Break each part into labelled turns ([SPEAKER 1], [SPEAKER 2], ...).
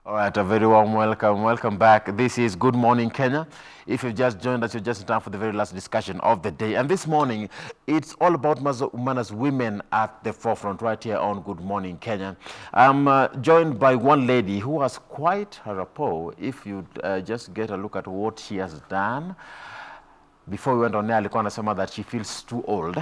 [SPEAKER 1] All right, a very warm welcome. Welcome back. This is Good Morning Kenya. If you've just joined us, you're just in time for the very last discussion of the day. And this morning, it's all about Mana's women at the forefront right here on Good Morning Kenya. I'm joined by one lady who has quite a rapport. If you just get a look at what she has done. Before we went on there, alikuwa anasema that she feels too old.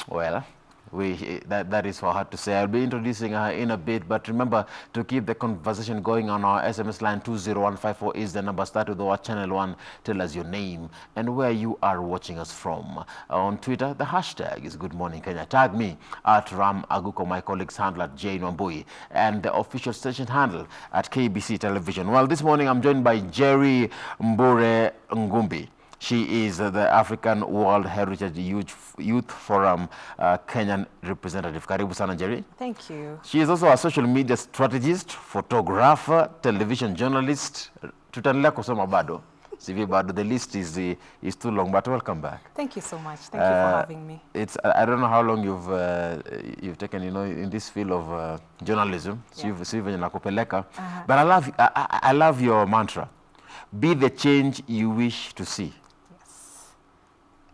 [SPEAKER 1] Well, that is for her to say. I'll be introducing her in a bit, but remember to keep the conversation going on our SMS line 20154 is the number. Start with our channel 1. Tell us your name and where you are watching us from. On Twitter, the hashtag is Good Morning Kenya. Tag me at Ram Aguko, my colleague's handle at Jane Mbure, and the official station handle at KBC Television. Well, this morning I'm joined by Njeri Mbure Ngumbi. She is the African World Heritage Youth Forum Kenyan representative. Karibu sana, Njeri.
[SPEAKER 2] Thank you.
[SPEAKER 1] She is also a social media strategist, photographer, television journalist. Tutaendelea kusoma bado. CV bado. The list is too long, but welcome back.
[SPEAKER 2] Thank you so much. Thank you for having me.
[SPEAKER 1] I don't know how long you've taken, in this field of journalism.
[SPEAKER 2] Yeah.
[SPEAKER 1] But I love your mantra. Be the change you wish to see.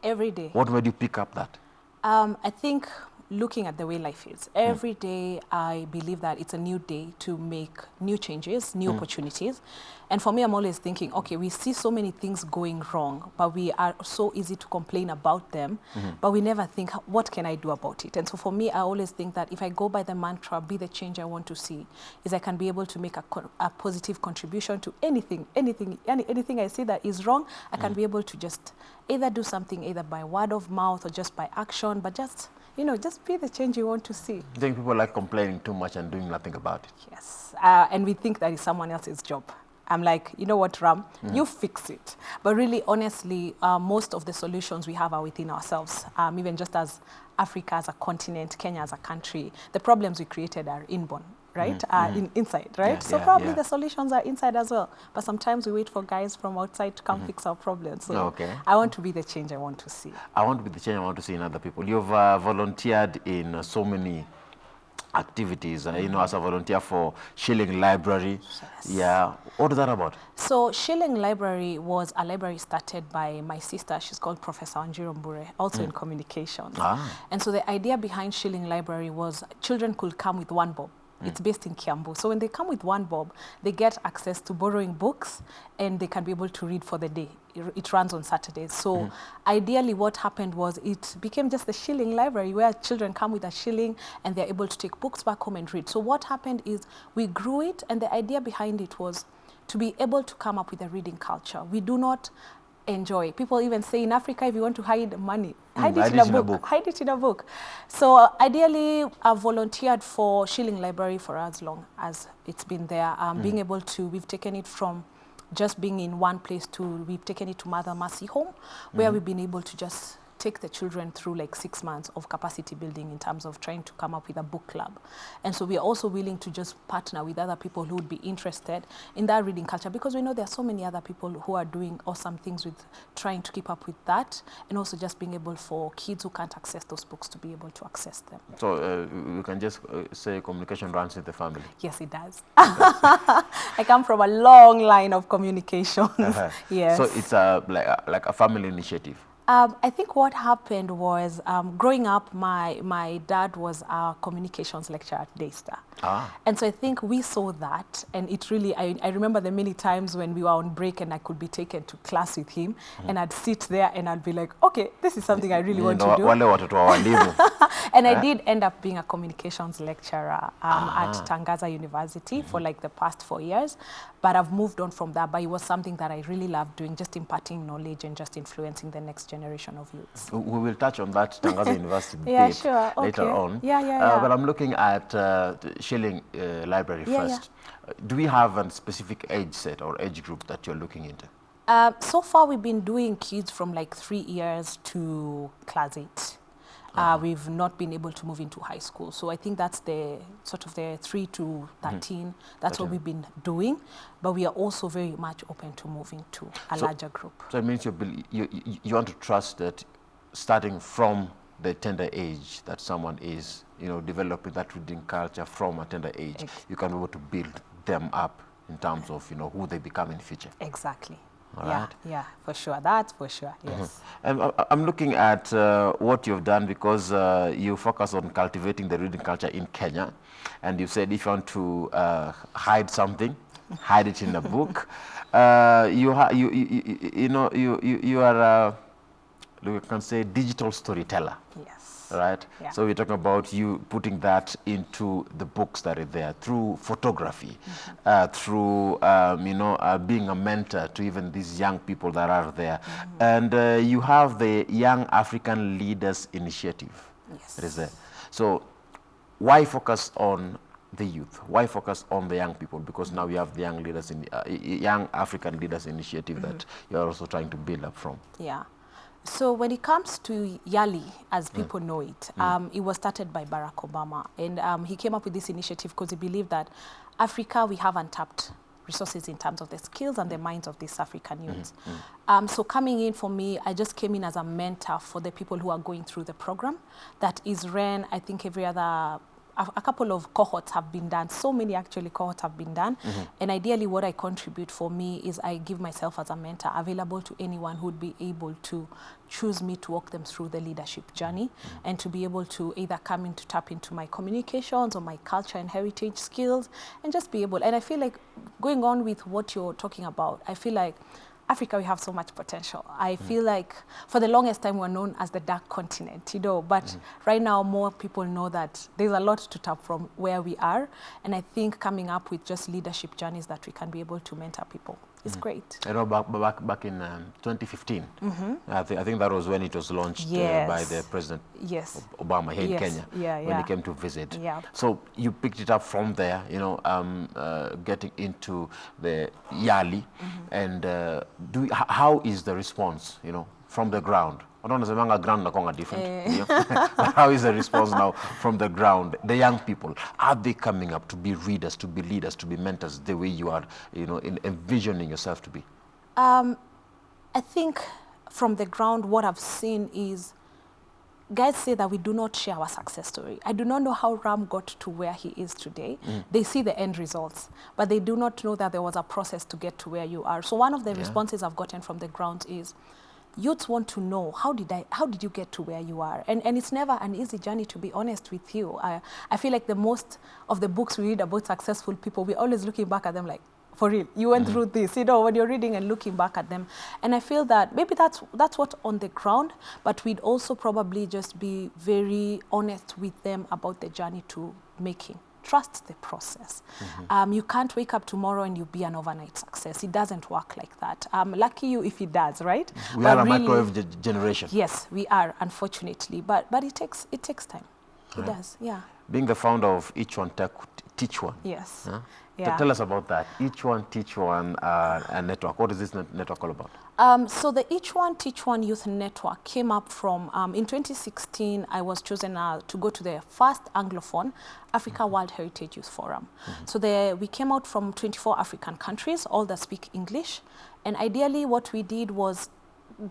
[SPEAKER 2] Every day.
[SPEAKER 1] What made you pick up that?
[SPEAKER 2] I think looking at the way life is, every day I believe that it's a new day to make new changes, new opportunities. And for me, I'm always thinking, okay, we see so many things going wrong, but we are so easy to complain about them, but we never think, what can I do about it? And so for me, I always think that if I go by the mantra, be the change I want to see, is I can be able to make a positive contribution to anything I see that is wrong, I can be able to just either do something either by word of mouth or just by action, but just, just be the change you want to see.
[SPEAKER 1] I think people like complaining too much and doing nothing about it.
[SPEAKER 2] Yes, and we think that is someone else's job. I'm like, you know what, Ram, you fix it. But really, honestly, most of the solutions we have are within ourselves. Even just as Africa as a continent, Kenya as a country, the problems we created are inborn, right? Inside, right?
[SPEAKER 1] Yeah,
[SPEAKER 2] so probably the solutions are inside as well. But sometimes we wait for guys from outside to come fix our problems. So I want to be the change I want to see.
[SPEAKER 1] I want to be the change I want to see in other people. You've volunteered in so many activities, as a volunteer for Shilling Library.
[SPEAKER 2] Yes.
[SPEAKER 1] Yeah. What is that about?
[SPEAKER 2] So Shilling Library was a library started by my sister. She's called Professor Mbure, also in communications. And so the idea behind Shilling Library was children could come with one bob. It's based in Kiambu. So when they come with one bob, they get access to borrowing books and they can be able to read for the day. It runs on Saturdays. So ideally what happened was it became just the Shilling Library where children come with a shilling and they're able to take books back home and read. So what happened is we grew it, and the idea behind it was to be able to come up with a reading culture. We do not enjoy. People even say in Africa, if you want to hide money, hide it in a book. Hide it in a book. So ideally, I've volunteered for Shilling Library for as long as it's been there. Being able to, we've taken it from just being in one place to, we've taken it to Mother Mercy Home, where we've been able to just take the children through like 6 months of capacity building in terms of trying to come up with a book club. And so we are also willing to just partner with other people who would be interested in that reading culture, because we know there are so many other people who are doing awesome things with trying to keep up with that, and also just being able for kids who can't access those books to be able to access them.
[SPEAKER 1] So we can just say communication runs in the family.
[SPEAKER 2] Yes, it does. I come from a long line of communications. Yes.
[SPEAKER 1] So it's like a family initiative.
[SPEAKER 2] I think what happened was, growing up, my dad was a communications lecturer at Daystar. And so I think we saw that, and it really, I remember the many times when we were on break and I could be taken to class with him, and I'd sit there and I'd be like, okay, this is something I really want to do. And I did end up being a communications lecturer at Tangaza University for like the past 4 years, but I've moved on from that. But it was something that I really loved doing, just imparting knowledge and just influencing the next generation of youths.
[SPEAKER 1] We will touch on that Tangaza University later on. But I'm looking at Shilling Library first. Do we have a specific age set or age group that you're looking into?
[SPEAKER 2] So far, we've been doing kids from like 3 years to class 8. We've not been able to move into high school. So I think that's the sort of the 3 to 13. That's what we've been doing. But we are also very much open to moving to a larger group.
[SPEAKER 1] So it means you want to trust that starting from the tender age that someone is, developing that reading culture from a tender age, you can be able to build them up in terms of, you know, who they become in future.
[SPEAKER 2] Exactly.
[SPEAKER 1] All
[SPEAKER 2] yeah,
[SPEAKER 1] right.
[SPEAKER 2] yeah, for sure. That's for sure, yes.
[SPEAKER 1] And I'm looking at what you've done, because you focus on cultivating the reading culture in Kenya, and you said if you want to hide something, hide it in a book. You are we can say digital storyteller.
[SPEAKER 2] Yes.
[SPEAKER 1] Right?
[SPEAKER 2] Yeah.
[SPEAKER 1] So we're talking about you putting that into the books that are there through photography, through, being a mentor to even these young people that are there. And you have the Young African Leaders Initiative.
[SPEAKER 2] Yes.
[SPEAKER 1] It is there. So why focus on the youth? Why focus on the young people? Because now we have the Young Leaders in Young African Leaders Initiative that you're also trying to build up from.
[SPEAKER 2] Yeah. So when it comes to YALI, as people know it, it was started by Barack Obama. And he came up with this initiative because he believed that Africa, we have untapped resources in terms of the skills and the minds of these African youths. So coming in for me, I just came in as a mentor for the people who are going through the program that is ran, I think, every other a couple of cohorts have been done. So many actually cohorts have been done. And ideally what I contribute for me is I give myself as a mentor available to anyone who would be able to choose me to walk them through the leadership journey and to be able to either come in to tap into my communications or my culture and heritage skills and just be able. And I feel like going on with what you're talking about, I feel like Africa, we have so much potential. I feel like for the longest time we're known as the dark continent, you know, but right now more people know that there's a lot to tap from where we are. And I think coming up with just leadership journeys that we can be able to mentor people is great.
[SPEAKER 1] I know back in 2015, I think that was when it was launched by the President Obama here in Kenya, when he came to visit. So you picked it up from there, you know, getting into the YALI, and how is the response, you know, from the ground? I don't know, ground na different. You know? But how is the response now from the ground? The young people, are they coming up to be readers, to be leaders, to be mentors, the way you are, you know, envisioning yourself to be?
[SPEAKER 2] I think from the ground, what I've seen is guys say that we do not share our success story. I do not know how Ram got to where he is today. They see the end results, but they do not know that there was a process to get to where you are. So one of the responses I've gotten from the ground is, youths want to know, how did you get to where you are? And it's never an easy journey, to be honest with you. I feel like the most of the books we read about successful people, we're always looking back at them like, for real, you went through this, you know, when you're reading and looking back at them. And I feel that maybe that's what on the ground, but we'd also probably just be very honest with them about the journey to making. Trust the process. You can't wake up tomorrow and you'll be an overnight success. It doesn't work like that. Lucky you if it does, right?
[SPEAKER 1] We are a microwave generation.
[SPEAKER 2] Yes, we are, unfortunately. But it takes time. It does, yeah.
[SPEAKER 1] Being the founder of Each One Teach One.
[SPEAKER 2] Yes.
[SPEAKER 1] Huh?
[SPEAKER 2] Yeah.
[SPEAKER 1] Tell us about that. Each One Teach One network. What is this network all about?
[SPEAKER 2] So the Each One Teach One Youth Network came up from, in 2016, I was chosen to go to the first Anglophone Africa World Heritage Youth Forum. So we came out from 24 African countries, all that speak English. And ideally what we did was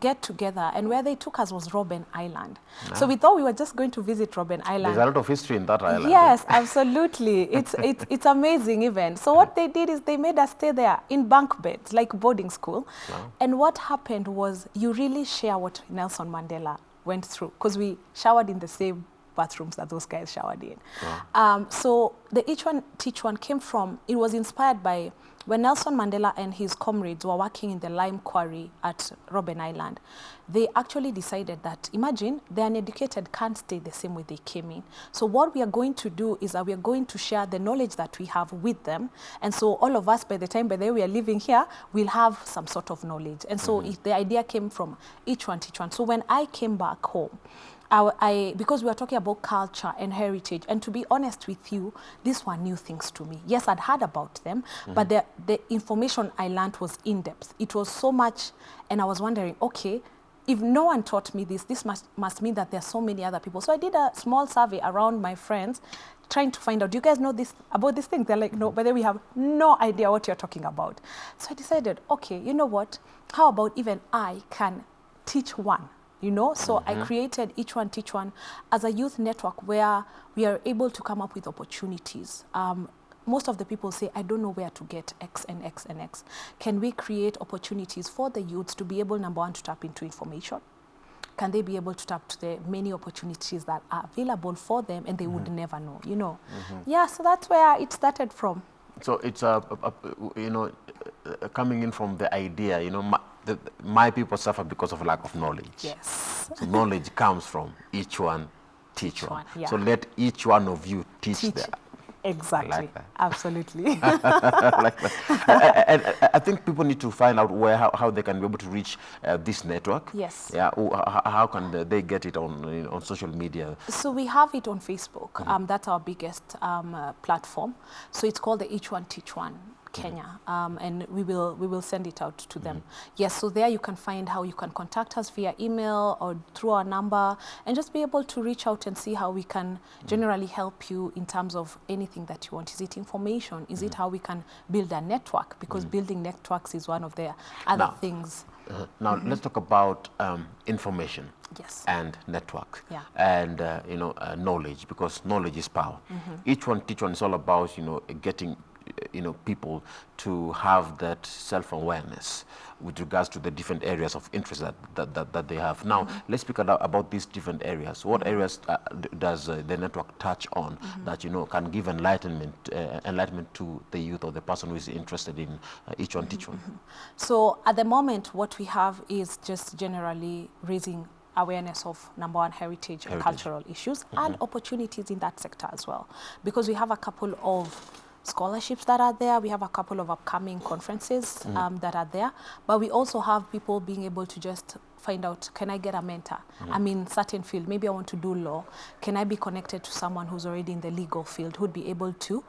[SPEAKER 2] get together, and where they took us was Robben Island. So we thought we were just going to visit Robben Island.
[SPEAKER 1] There's a lot of history in that island.
[SPEAKER 2] Yes, absolutely. It's amazing even. So what they did is they made us stay there in bunk beds, like boarding school. And what happened was you really share what Nelson Mandela went through, because we showered in the same bathrooms that those guys showered in. So the Each One Teach One came from, it was inspired by when Nelson Mandela and his comrades were working in the lime quarry at Robben Island. They actually decided that, imagine, the uneducated can't stay the same way they came in. So what we are going to do is that we are going to share the knowledge that we have with them. And so all of us, by the time we are living here, we'll have some sort of knowledge. And so the idea came from Each One Teach One. So when I came back home, because we were talking about culture and heritage, and to be honest with you, these were new things to me. Yes, I'd heard about them, but the information I learned was in-depth. It was so much, and I was wondering, okay, if no one taught me this must mean that there are so many other people. So I did a small survey around my friends, trying to find out, do you guys know about this thing? They're like, no, but then we have no idea what you're talking about. So I decided, okay, you know what? How about even I can teach one? You know, so I created Each One Teach One as a youth network where we are able to come up with opportunities. most of the people say, I don't know where to get X and X and X. Can we create opportunities for the youths to be able, number one, to tap into information? Can they be able to tap to the many opportunities that are available for them and they would never know, you know? Yeah, so that's where it started from.
[SPEAKER 1] So it's, you know, coming in from the idea, you know, my people suffer because of lack of knowledge.
[SPEAKER 2] Yes.
[SPEAKER 1] So knowledge comes from each one, teach one.
[SPEAKER 2] Yeah.
[SPEAKER 1] So let each one of you teach them.
[SPEAKER 2] Exactly.
[SPEAKER 1] I like that.
[SPEAKER 2] Absolutely.
[SPEAKER 1] I like that. And I think people need to find out how they can be able to reach this network.
[SPEAKER 2] Yes.
[SPEAKER 1] Yeah. How can they get it on social media?
[SPEAKER 2] So we have it on Facebook. That's our biggest platform. So it's called the Each One Teach One Kenya, and we will send it out to them. Yes, so there you can find how you can contact us via email or through our number, and just be able to reach out and see how we can generally help you in terms of anything that you want. Is it information? Is it how we can build a network? Because building networks is one of the other things.
[SPEAKER 1] Now let's talk about information.
[SPEAKER 2] Yes.
[SPEAKER 1] And network.
[SPEAKER 2] Yeah.
[SPEAKER 1] And you know, knowledge, because knowledge is power. Each One Teach One is all about, you know, getting people to have that self-awareness with regards to the different areas of interest that they have. Now, let's speak about these different areas. What areas does the network touch on that, you know, can give enlightenment to the youth or the person who is interested in Each One Teach One?
[SPEAKER 2] So at the moment, what we have is just generally raising awareness of, number one, heritage and cultural issues and opportunities in that sector as well. Because we have a couple of scholarships that are there. We have a couple of upcoming conferences that are there. But we also have people being able to just find out, can I get a mentor? I'm in certain field. Maybe I want to do law. Can I be connected to someone who's already in the legal field who'd be able to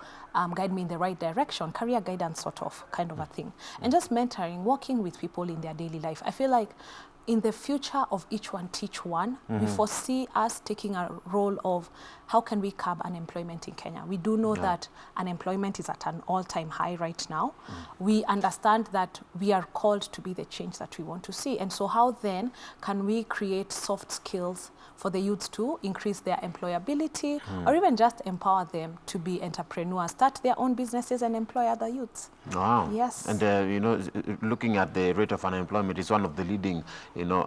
[SPEAKER 2] guide me in the right direction, career guidance sort of kind of a thing. And just mentoring, working with people in their daily life. I feel like in the future of Each One Teach One, we foresee us taking a role of how can we curb unemployment in Kenya. We do know that unemployment is at an all-time high right now. We understand that we are called to be the change that we want to see. And so how then can we create soft skills for the youths to increase their employability or even just empower them to be entrepreneurs, start their own businesses and employ other youths.
[SPEAKER 1] Wow.
[SPEAKER 2] Yes.
[SPEAKER 1] And, you know, looking at the rate of unemployment is one of the leading, you know,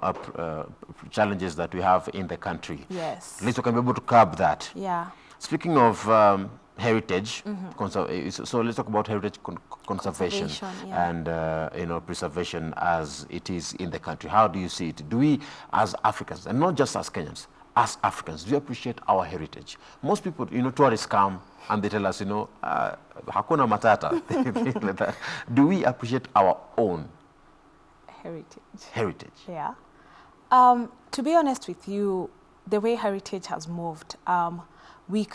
[SPEAKER 1] challenges that we have in the country.
[SPEAKER 2] Yes.
[SPEAKER 1] At least we can be able to curb that.
[SPEAKER 2] Yeah.
[SPEAKER 1] Speaking of heritage, so let's talk about heritage conservation and you know, preservation as it is in the country. How do you see it? Do we, as Africans, and not just as Kenyans, as Africans, do you appreciate our heritage? Most people, you know, tourists come and they tell us, you know, hakuna matata, things like that. Do we appreciate our own heritage?
[SPEAKER 2] Yeah. To be honest with you, the way heritage has moved, we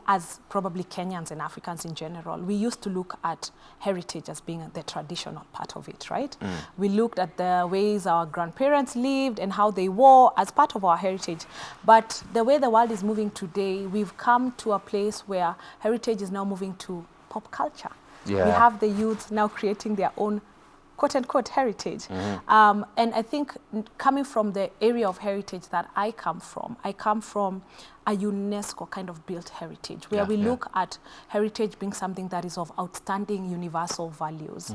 [SPEAKER 2] as probably Kenyans and Africans in general, we used to look at heritage as being the traditional part of it, right? We looked at the ways our grandparents lived and how they wore as part of our heritage. But the way the world is moving today, we've come to a place where heritage is now moving to pop culture.
[SPEAKER 1] Yeah.
[SPEAKER 2] We have the youth now creating their own quote-unquote heritage. And I think coming from the area of heritage that I come from a UNESCO kind of built heritage, where we look at heritage being something that is of outstanding universal values.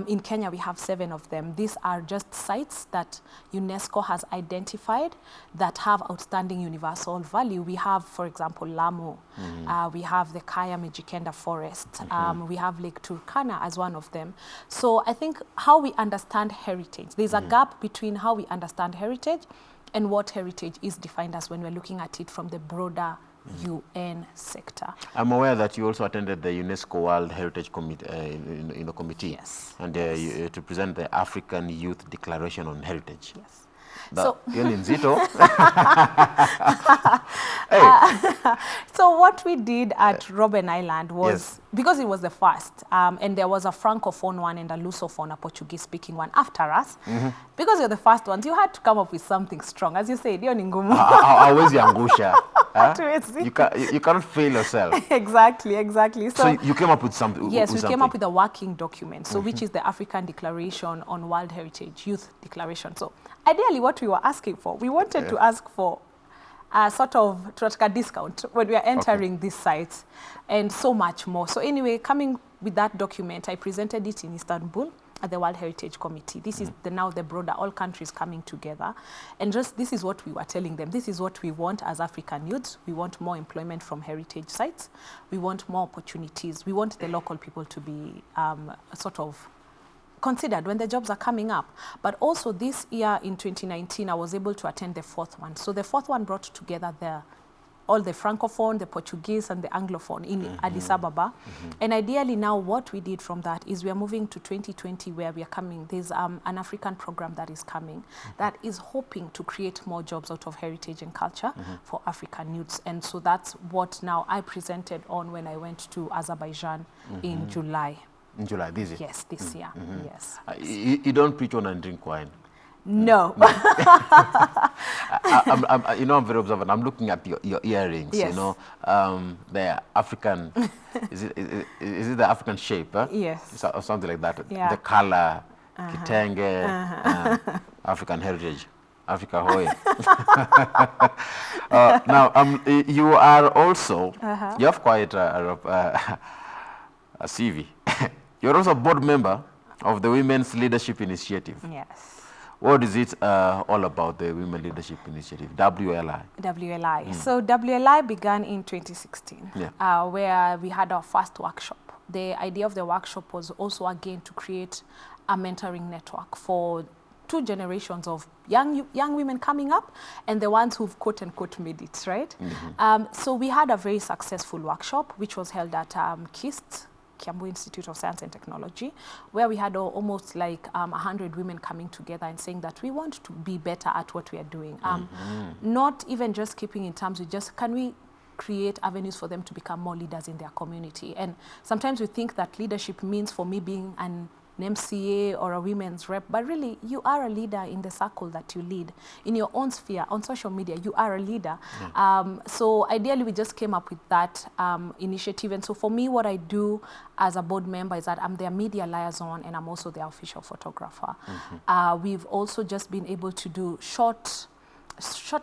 [SPEAKER 2] In Kenya, we have 7 of them. These are just sites that UNESCO has identified that have outstanding universal value. We have, for example, Lamu. We have the Kaya Mijikenda Forest. We have Lake Turkana as one of them. So I think how we understand heritage, there's a gap between how we understand heritage and what heritage is defined as when we're looking at it from the broader UN sector. I'm
[SPEAKER 1] aware that you also attended the UNESCO World Heritage Committee, Committee.
[SPEAKER 2] Yes.
[SPEAKER 1] And to present the African Youth Declaration on Heritage.
[SPEAKER 2] Yes.
[SPEAKER 1] So
[SPEAKER 2] so what we did at Robben Island was, because it was the first, and there was a Francophone one and a Lusophone, a Portuguese-speaking one after us, because you're the first ones, you had to come up with something strong. As you said, you're Ngumu.
[SPEAKER 1] Hawezi angusha. You cannot fail yourself.
[SPEAKER 2] Exactly.
[SPEAKER 1] So you came up with something.
[SPEAKER 2] Yes, we came up with a working document, so which is the African Declaration on World Heritage, Youth Declaration. So ideally what we were asking for, we wanted to ask for sort of tunataka discount when we are entering these sites, and so much more. So anyway, coming with that document, I presented it in Istanbul at the World Heritage Committee. This is now the broader, all countries coming together. And just this is what we were telling them. This is what we want as African youths. We want more employment from heritage sites. We want more opportunities. We want the local people to be sort of considered when the jobs are coming up. But also this year in 2019, I was able to attend the fourth one. So the fourth one brought together all the Francophone, the Portuguese, and the Anglophone in Addis Ababa. And ideally now what we did from that is we are moving to 2020 where we are coming. There's an African program that is coming that is hoping to create more jobs out of heritage and culture for African youths. And so that's what now I presented on when I went to Azerbaijan in July.
[SPEAKER 1] In July, this year?
[SPEAKER 2] Yes, this year, yes.
[SPEAKER 1] You don't preach on and drink wine?
[SPEAKER 2] No.
[SPEAKER 1] I'm very observant. I'm looking at your earrings,
[SPEAKER 2] yes.
[SPEAKER 1] They're African, is it the African shape? Huh?
[SPEAKER 2] Yes.
[SPEAKER 1] Or something like that.
[SPEAKER 2] Yeah.
[SPEAKER 1] The color, kitenge, African heritage, Africa Hoy. Now, you are also, you have quite a CV. You're also a board member of the Women's Leadership Initiative.
[SPEAKER 2] Yes.
[SPEAKER 1] What is it all about, the Women Leadership Initiative, WLI?
[SPEAKER 2] WLI. So WLI began in 2016, where we had our first workshop. The idea of the workshop was also, again, to create a mentoring network for two generations of young women coming up and the ones who've quote-unquote made it, right? So we had a very successful workshop, which was held at KIST, Kiambu Institute of Science and Technology, where we had almost like 100 women coming together and saying that we want to be better at what we are doing. Not even just keeping in terms with just, can we create avenues for them to become more leaders in their community? And sometimes we think that leadership means for me being an MCA or a women's rep, but really you are a leader in the circle that you lead. In your own sphere, on social media, you are a leader. So ideally we just came up with that initiative. And so for me, what I do as a board member is that I'm their media liaison and I'm also their official photographer. We've also just been able to do short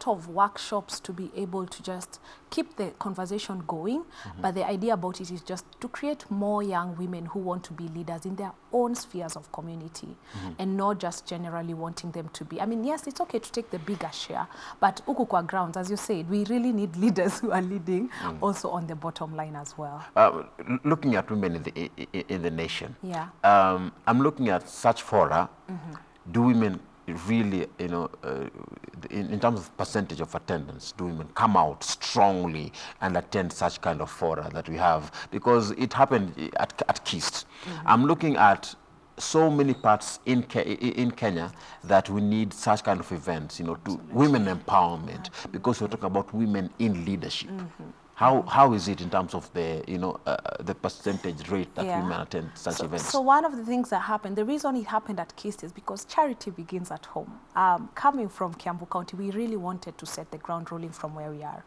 [SPEAKER 2] of workshops to be able to just keep the conversation going. But the idea about it is just to create more young women who want to be leaders in their own spheres of community and not just generally wanting them to be. I mean, yes, it's okay to take the bigger share, but uku kwa grounds, as you said, we really need leaders who are leading also on the bottom line as well.
[SPEAKER 1] Looking at women in the nation, I'm looking at such fora. Do women really, in terms of percentage of attendance, do women come out strongly and attend such kind of fora that we have? Because it happened at KIST. I'm looking at so many parts in Kenya that we need such kind of events, to women empowerment, because we're talking about women in leadership. How is it in terms of the the percentage rate that women attend such events?
[SPEAKER 2] So one of the things that happened, the reason it happened at KIST is because charity begins at home. Coming from Kiambu County, we really wanted to set the ground rolling from where we are.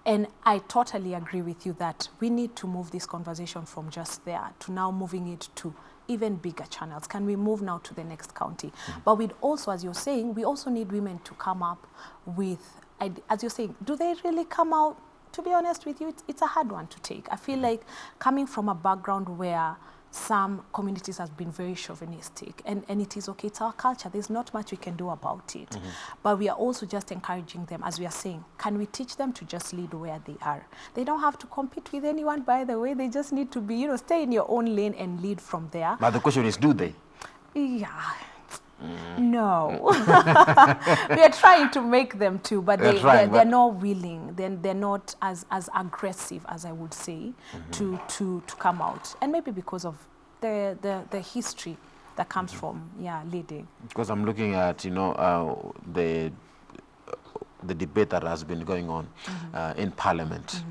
[SPEAKER 2] And I totally agree with you that we need to move this conversation from just there to now moving it to even bigger channels. Can we move now to the next county? But we'd also, as you're saying, we also need women to come up with, as you're saying, do they really come out? To be honest with you, it's a hard one to take. I feel like coming from a background where some communities have been very chauvinistic, and it is okay, it's our culture, there's not much we can do about it. But we are also just encouraging them, as we are saying, can we teach them to just lead where they are? They don't have to compete with anyone, by the way, they just need to be, stay in your own lane and lead from there.
[SPEAKER 1] But the question is, do they?
[SPEAKER 2] Yeah. No. We are trying to make them too, but they're not willing. They're not as aggressive as I would say to come out. And maybe because of the history that comes from leading. Because
[SPEAKER 1] I'm looking at the debate that has been going on in Parliament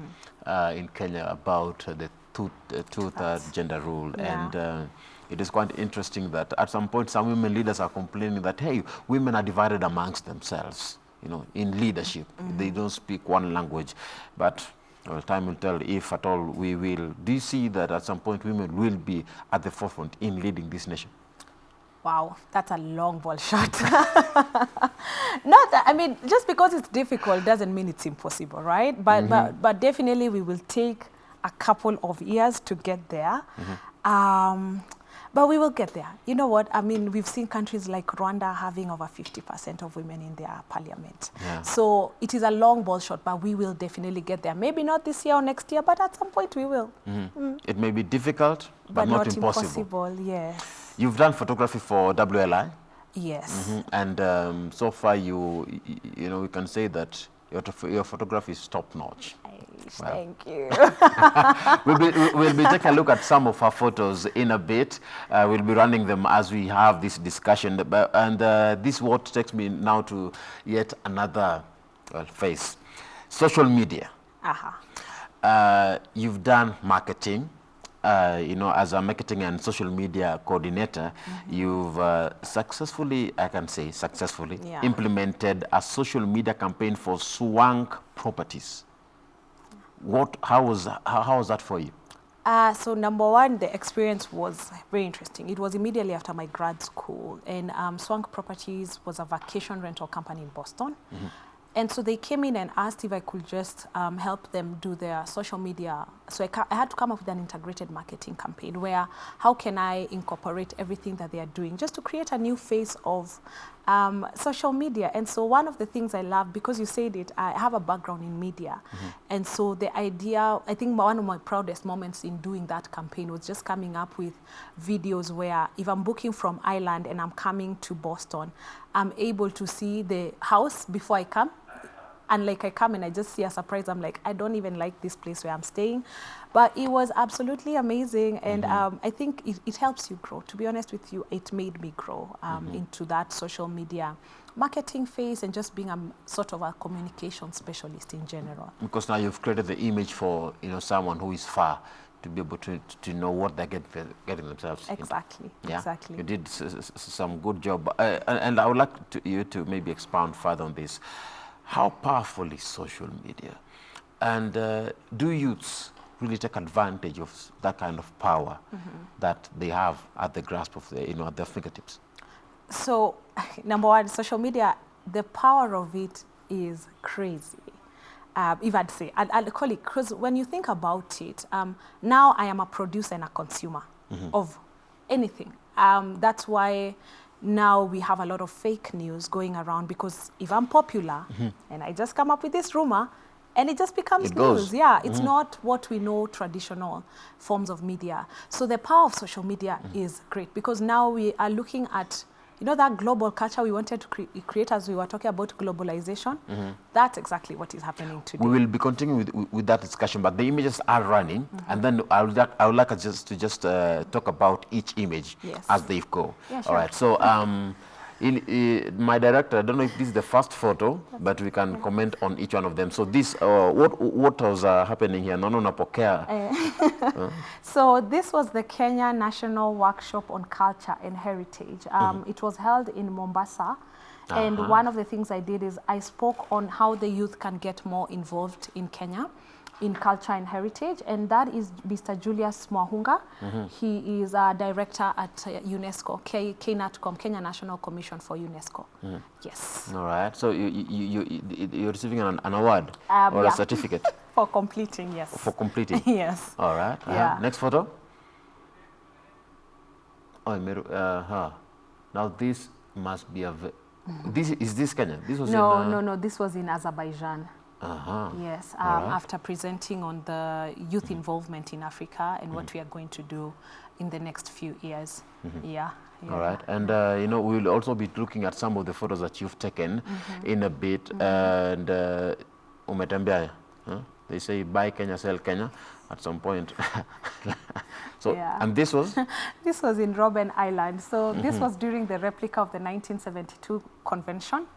[SPEAKER 1] in Kenya about the two-third gender rule, and it is quite interesting that at some point some women leaders are complaining that, hey, women are divided amongst themselves, in leadership. They don't speak one language. But time will tell if at all we will. Do you see that at some point women will be at the forefront in leading this nation?
[SPEAKER 2] Wow, that's a long ball shot. Not that, I mean, just because it's difficult doesn't mean it's impossible, right? But definitely we will take a couple of years to get there. But we will get there. You know what? I mean, we've seen countries like Rwanda having over 50% of women in their parliament.
[SPEAKER 1] Yeah.
[SPEAKER 2] So it is a long ball shot, but we will definitely get there. Maybe not this year or next year, but at some point we will.
[SPEAKER 1] It may be difficult, but not impossible.
[SPEAKER 2] Yes.
[SPEAKER 1] You've done photography for WLI.
[SPEAKER 2] Yes.
[SPEAKER 1] And so far, you know, we can say that your photography is top notch.
[SPEAKER 2] Well. Thank you.
[SPEAKER 1] we'll be taking a look at some of her photos in a bit. We'll be running them as we have this discussion. And this what takes me now to yet another phase. Social media. You've done marketing. You know, as a marketing and social media coordinator, you've successfly, I can say successfully, implemented a social media campaign for Swank Properties. How was that for you?
[SPEAKER 2] So number one, the experience was very interesting. It was immediately after my grad school, and Swank Properties was a vacation rental company in Boston. And so they came in and asked if I could just help them do their social media. So I had to come up with an integrated marketing campaign where how can I incorporate everything that they are doing just to create a new face of social media. And so one of the things I love, because you said it, I have a background in media. And so the idea, I think one of my proudest moments in doing that campaign was just coming up with videos where if I'm booking from Ireland and I'm coming to Boston, I'm able to see the house before I come. And like I come and I just see a surprise, I'm like, I don't even like this place where I'm staying. But it was absolutely amazing. And I think it helps you grow. To be honest with you, it made me grow into that social media marketing phase and just being a sort of a communication specialist in general. Because
[SPEAKER 1] now you've created the image for, you know, someone who is far to be able to know what they're getting themselves
[SPEAKER 2] exactly
[SPEAKER 1] into. Yeah?
[SPEAKER 2] Exactly.
[SPEAKER 1] You did some good job. And I would like you to maybe expound further on this. How powerful is social media? And do youths really take advantage of that kind of power that they have at the grasp of their, at their fingertips?
[SPEAKER 2] So, number one, social media, the power of it is crazy. If I'd say, I'll call it, because when you think about it, now I am a producer and a consumer of anything. That's why now we have a lot of fake news going around, because if I'm popular and I just come up with this rumor and it just becomes news. Yeah, it's not what we know traditional forms of media. So the power of social media is great, because now we are looking at, that global culture we wanted to create as we were talking about globalization. That's exactly what is happening today.
[SPEAKER 1] We will be continuing with that discussion, but the images are running, and then I would like us to just talk about each image as they go.
[SPEAKER 2] Yeah, sure.
[SPEAKER 1] All right. So my director, I don't know if this is the first photo, but we can comment on each one of them. So this, what was happening here?
[SPEAKER 2] So this was the Kenya National Workshop on Culture and Heritage. It was held in Mombasa. And one of the things I did is I spoke on how the youth can get more involved in Kenya, in culture and heritage, and that is Mr. Julius Mwahunga. He is a director at UNESCO, KNATCOM, Kenya National Commission for UNESCO. Yes.
[SPEAKER 1] All right. So you're receiving an award or a certificate?
[SPEAKER 2] For completing, yes.
[SPEAKER 1] For completing?
[SPEAKER 2] Yes.
[SPEAKER 1] All right.
[SPEAKER 2] Yeah.
[SPEAKER 1] Next photo. Oh, now this must be a... Is this Kenya? This was
[SPEAKER 2] no. This was in Azerbaijan. Yes,
[SPEAKER 1] right.
[SPEAKER 2] After presenting on the youth involvement in Africa and what we are going to do in the next few years. Yeah.
[SPEAKER 1] All right. And, we'll also be looking at some of the photos that you've taken in a bit. And umetembea, they say buy Kenya, sell Kenya at some point. So, and this was?
[SPEAKER 2] This was in Robben Island. So this was during the replica of the 1972 convention.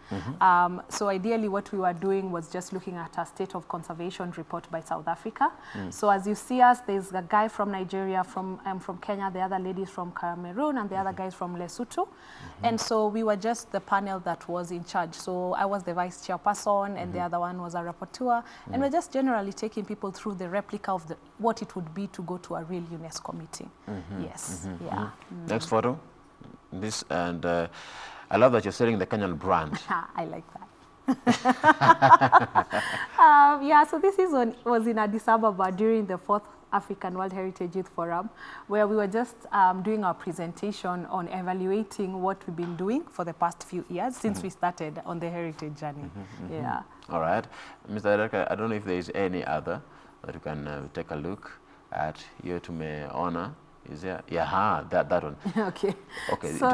[SPEAKER 2] So ideally what we were doing was just looking at a state of conservation report by South Africa. So as you see us, there's a guy from Nigeria, from Kenya, the other ladies from Cameroon, and the other guys from Lesotho. And so we were just the panel that was in charge. So I was the vice chairperson, and the other one was a rapporteur. And we're just generally taking people through the replica of what it would be to go to a real UNESCO meeting. Yes. Yeah.
[SPEAKER 1] Next photo. This and I love that you're selling the Kenyan brand.
[SPEAKER 2] I like that. Yeah, so this was in Addis Ababa during the 4th African World Heritage Youth Forum, where we were just doing our presentation on evaluating what we've been doing for the past few years since we started on the heritage journey. Yeah.
[SPEAKER 1] All right. Mr. Director, I don't know if there is any other that you can take a look at. Here to me honor. Is there? Yeah, that one.
[SPEAKER 2] Okay.
[SPEAKER 1] Okay.
[SPEAKER 2] So,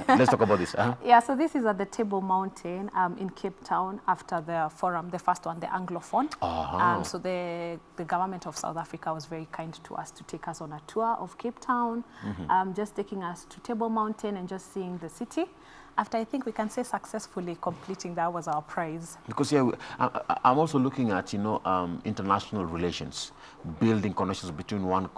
[SPEAKER 1] let's talk about this.
[SPEAKER 2] Yeah, so this is at the Table Mountain in Cape Town after the forum, the first one, the Anglophone. So the government of South Africa was very kind to us to take us on a tour of Cape Town, just taking us to Table Mountain and just seeing the city. After, I think we can say successfully completing, that was our prize.
[SPEAKER 1] Because yeah, I'm also looking at, international relations, building connections between one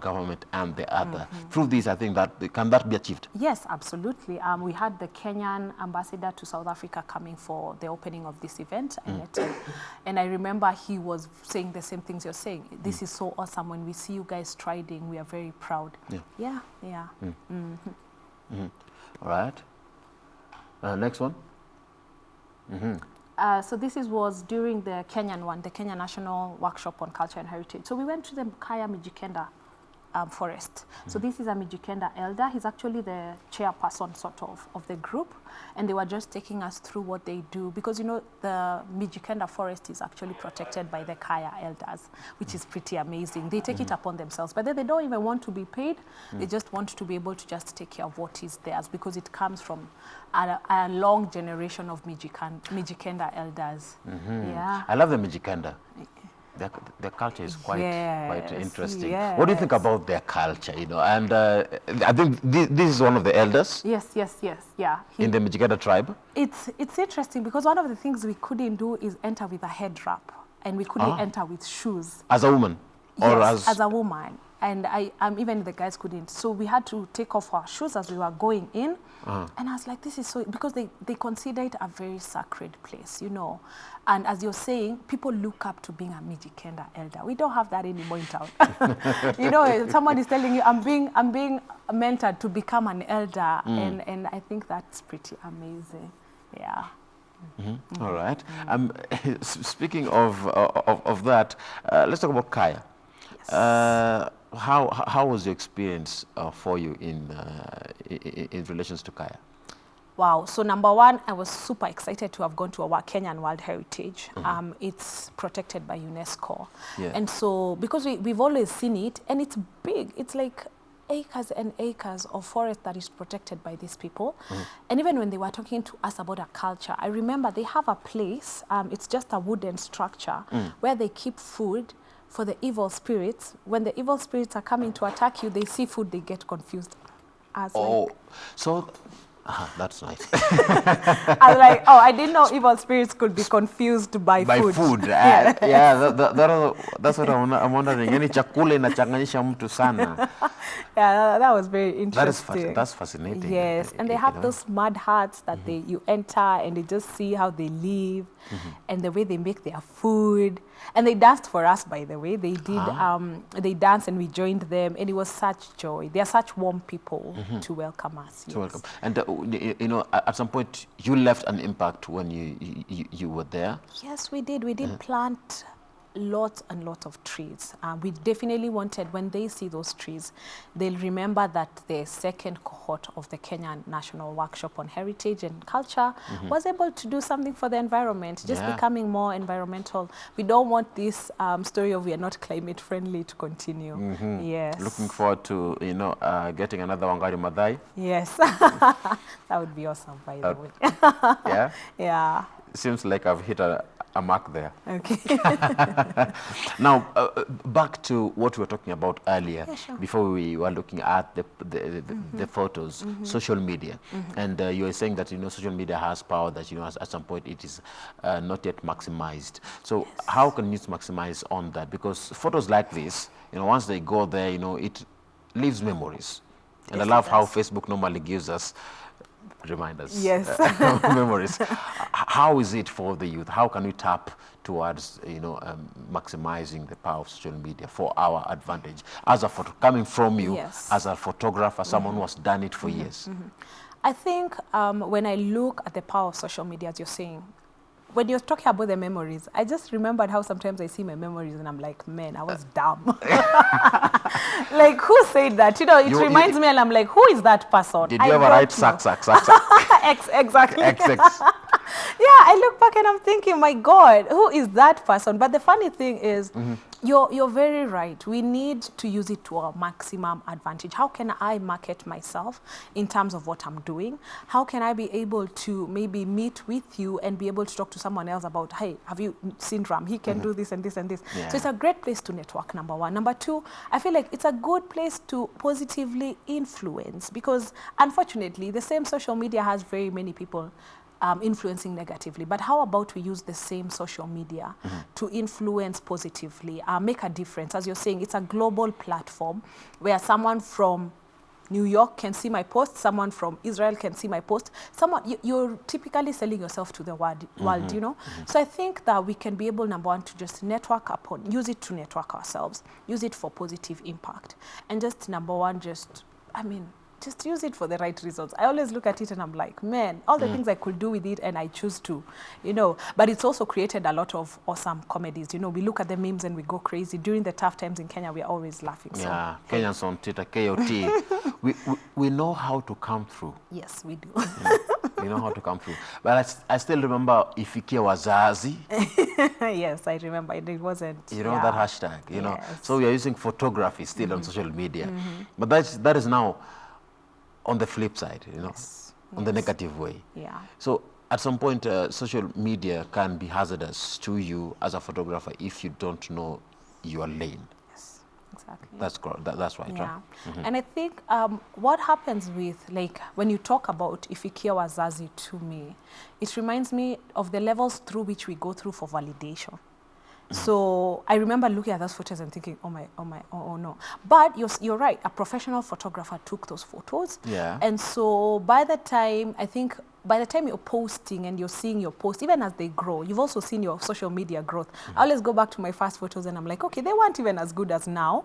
[SPEAKER 1] government and the other. Through this, I think can that be achieved?
[SPEAKER 2] Yes, absolutely. We had the Kenyan ambassador to South Africa coming for the opening of this event, and I remember he was saying the same things you're saying. This is so awesome. When we see you guys striding, we are very proud. Yeah.
[SPEAKER 1] All right. Next one.
[SPEAKER 2] So this was during the Kenyan one, the Kenya National Workshop on Culture and Heritage. So we went to the Kaya Mijikenda forest. So this is a Mijikenda elder. He's actually the chairperson sort of the group, and they were just taking us through what they do, because the Mijikenda forest is actually protected by the Kaya elders, which is pretty amazing. They take it upon themselves, but then they don't even want to be paid. They just want to be able to just take care of what is theirs, because it comes from a long generation of Mijikenda elders. Yeah.
[SPEAKER 1] I love the Mijikenda. Their culture is quite interesting. What do you think about their culture? And I think this is one of the elders.
[SPEAKER 2] Yes. Yeah.
[SPEAKER 1] In the Mijikenda tribe.
[SPEAKER 2] It's interesting because one of the things we couldn't do is enter with a head wrap, and we couldn't enter with shoes.
[SPEAKER 1] As a woman, or
[SPEAKER 2] as a woman. And even the guys couldn't. So we had to take off our shoes as we were going in. And I was like, this is so, because they consider it a very sacred place, And as you're saying, people look up to being a Mijikenda elder. We don't have that anymore in town. Someone is telling you, I'm being mentored to become an elder. And I think that's pretty amazing. Yeah.
[SPEAKER 1] All right. Speaking of that, let's talk about Kaya. Yes. How was your experience for you in relations to Kaya?
[SPEAKER 2] Wow. So number one, I was super excited to have gone to our Kenyan World Heritage. It's protected by UNESCO. Yeah. And so because we've always seen it, and it's big, it's like acres and acres of forest that is protected by these people. And even when they were talking to us about a culture, I remember they have a place, it's just a wooden structure where they keep food for the evil spirits. When the evil spirits are coming to attack you, they see food, they get confused.
[SPEAKER 1] So that's nice.
[SPEAKER 2] I was like, I didn't know evil spirits could be confused by food.
[SPEAKER 1] That's what I'm wondering. Any chakula inachanganyisha mtu sana.
[SPEAKER 2] Yeah, that was very interesting.
[SPEAKER 1] That's fascinating.
[SPEAKER 2] Yes, and they have those mud huts that you enter and they just see how they live and the way they make their food. And they danced for us, by the way. They did. They danced and we joined them, and it was such joy. They are such warm people to welcome us.
[SPEAKER 1] To welcome. And at some point, you left an impact when you were there.
[SPEAKER 2] Yes, we did. We did plant lots and lots of trees. We definitely wanted, when they see those trees, they'll remember that the second cohort of the Kenyan National Workshop on Heritage and Culture was able to do something for the environment, just becoming more environmental. We don't want this story of we are not climate friendly to continue. Yes.
[SPEAKER 1] Looking forward to, getting another Wangari Maathai.
[SPEAKER 2] Yes. That would be awesome, by the way.
[SPEAKER 1] Yeah?
[SPEAKER 2] Yeah.
[SPEAKER 1] Seems like I've hit a mark there.
[SPEAKER 2] Okay.
[SPEAKER 1] Now, back to what we were talking about earlier, before we were looking at the photos, social media. And you were saying that, social media has power that, at some point it is not yet maximized. So how can youth maximize on that? Because photos like this, once they go there, it leaves memories. And I love how Facebook normally gives us reminders.
[SPEAKER 2] Yes.
[SPEAKER 1] Memories. How is it for the youth? How can we tap towards, maximizing the power of social media for our advantage? As a coming from you,
[SPEAKER 2] Yes.
[SPEAKER 1] as a photographer, someone who has done it for years.
[SPEAKER 2] I think when I look at the power of social media, as you're saying, when you're talking about the memories, I just remembered how sometimes I see my memories and I'm like, man, I was dumb. Like, who said that? It reminds me and I'm like, who is that person?
[SPEAKER 1] Did you ever write sack?
[SPEAKER 2] Exactly.
[SPEAKER 1] XX.
[SPEAKER 2] Yeah, I look back and I'm thinking, my God, who is that person? But the funny thing is, you're very right. We need to use it to our maximum advantage. How can I market myself in terms of what I'm doing? How can I be able to maybe meet with you and be able to talk to someone else about, hey, have you seen Ram? He can do this and this and this.
[SPEAKER 1] Yeah.
[SPEAKER 2] So it's a great place to network, number one. Number two, I feel like it's a good place to positively influence, because unfortunately, the same social media has very many people influencing negatively. But how about we use the same social media to influence positively, make a difference? As you're saying, it's a global platform where someone from New York can see my post, someone from Israel can see my post. You're typically selling yourself to the world, So I think that we can be able, number one, to just network upon, use it to network ourselves, use it for positive impact. And just number one, just use it for the right reasons. I always look at it and I'm like, man, all the things I could do with it and I choose to, But it's also created a lot of awesome comedies. We look at the memes and we go crazy. During the tough times in Kenya, we're always laughing.
[SPEAKER 1] Yeah, so, Kenyans on Twitter, KOT. we know how to come through.
[SPEAKER 2] Yes, we do.
[SPEAKER 1] We know how to come through. But I still remember Ifikie Wazazi.
[SPEAKER 2] Yes, I remember. It wasn't.
[SPEAKER 1] That hashtag,
[SPEAKER 2] Yes.
[SPEAKER 1] So we are using photography still on social media. But that is now on the flip side,
[SPEAKER 2] Yes.
[SPEAKER 1] on the negative way.
[SPEAKER 2] Yeah.
[SPEAKER 1] So at some point, social media can be hazardous to you as a photographer if you don't know your lane.
[SPEAKER 2] Yes, exactly.
[SPEAKER 1] That's correct. That's right.
[SPEAKER 2] Yeah.
[SPEAKER 1] Right?
[SPEAKER 2] And I think what happens with, like, when you talk about Ifikia Wazazi to me, it reminds me of the levels through which we go through for validation. So I remember looking at those photos and thinking, oh no. But you're right, a professional photographer took those photos.
[SPEAKER 1] Yeah.
[SPEAKER 2] And so by the time you're posting and you're seeing your post, even as they grow, you've also seen your social media growth. I always go back to my first photos and I'm like, okay, they weren't even as good as now.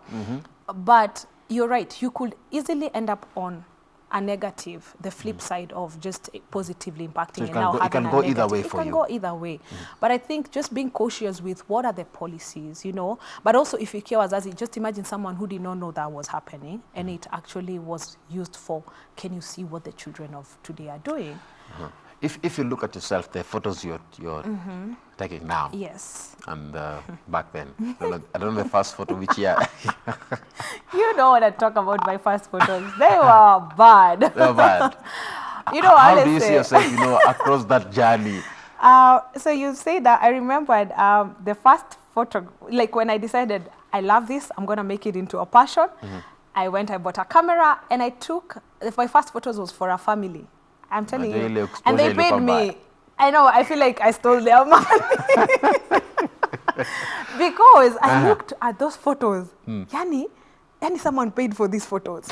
[SPEAKER 2] But you're right, you could easily end up on a negative, the flip side of just positively impacting.
[SPEAKER 1] So it can go either way for you.
[SPEAKER 2] It can go either way. But I think just being cautious with what are the policies, But also if you care Wazazi, just imagine someone who did not know that was happening and it actually was used for, can you see what the children of today are doing?
[SPEAKER 1] If you look at yourself, the photos you're taking now.
[SPEAKER 2] Yes.
[SPEAKER 1] And back then. I don't know the first photo, which year.
[SPEAKER 2] You don't want to talk about my first photos. They were bad.
[SPEAKER 1] They were bad. How do you see yourself, across that journey?
[SPEAKER 2] So you say that I remembered the first photo, like when I decided I love this, I'm going to make it into a passion. I bought a camera and my first photos was for a family. I'm telling you. And they paid me. I know, I feel like I stole their money. Because I looked at those photos. Yani someone paid for these photos.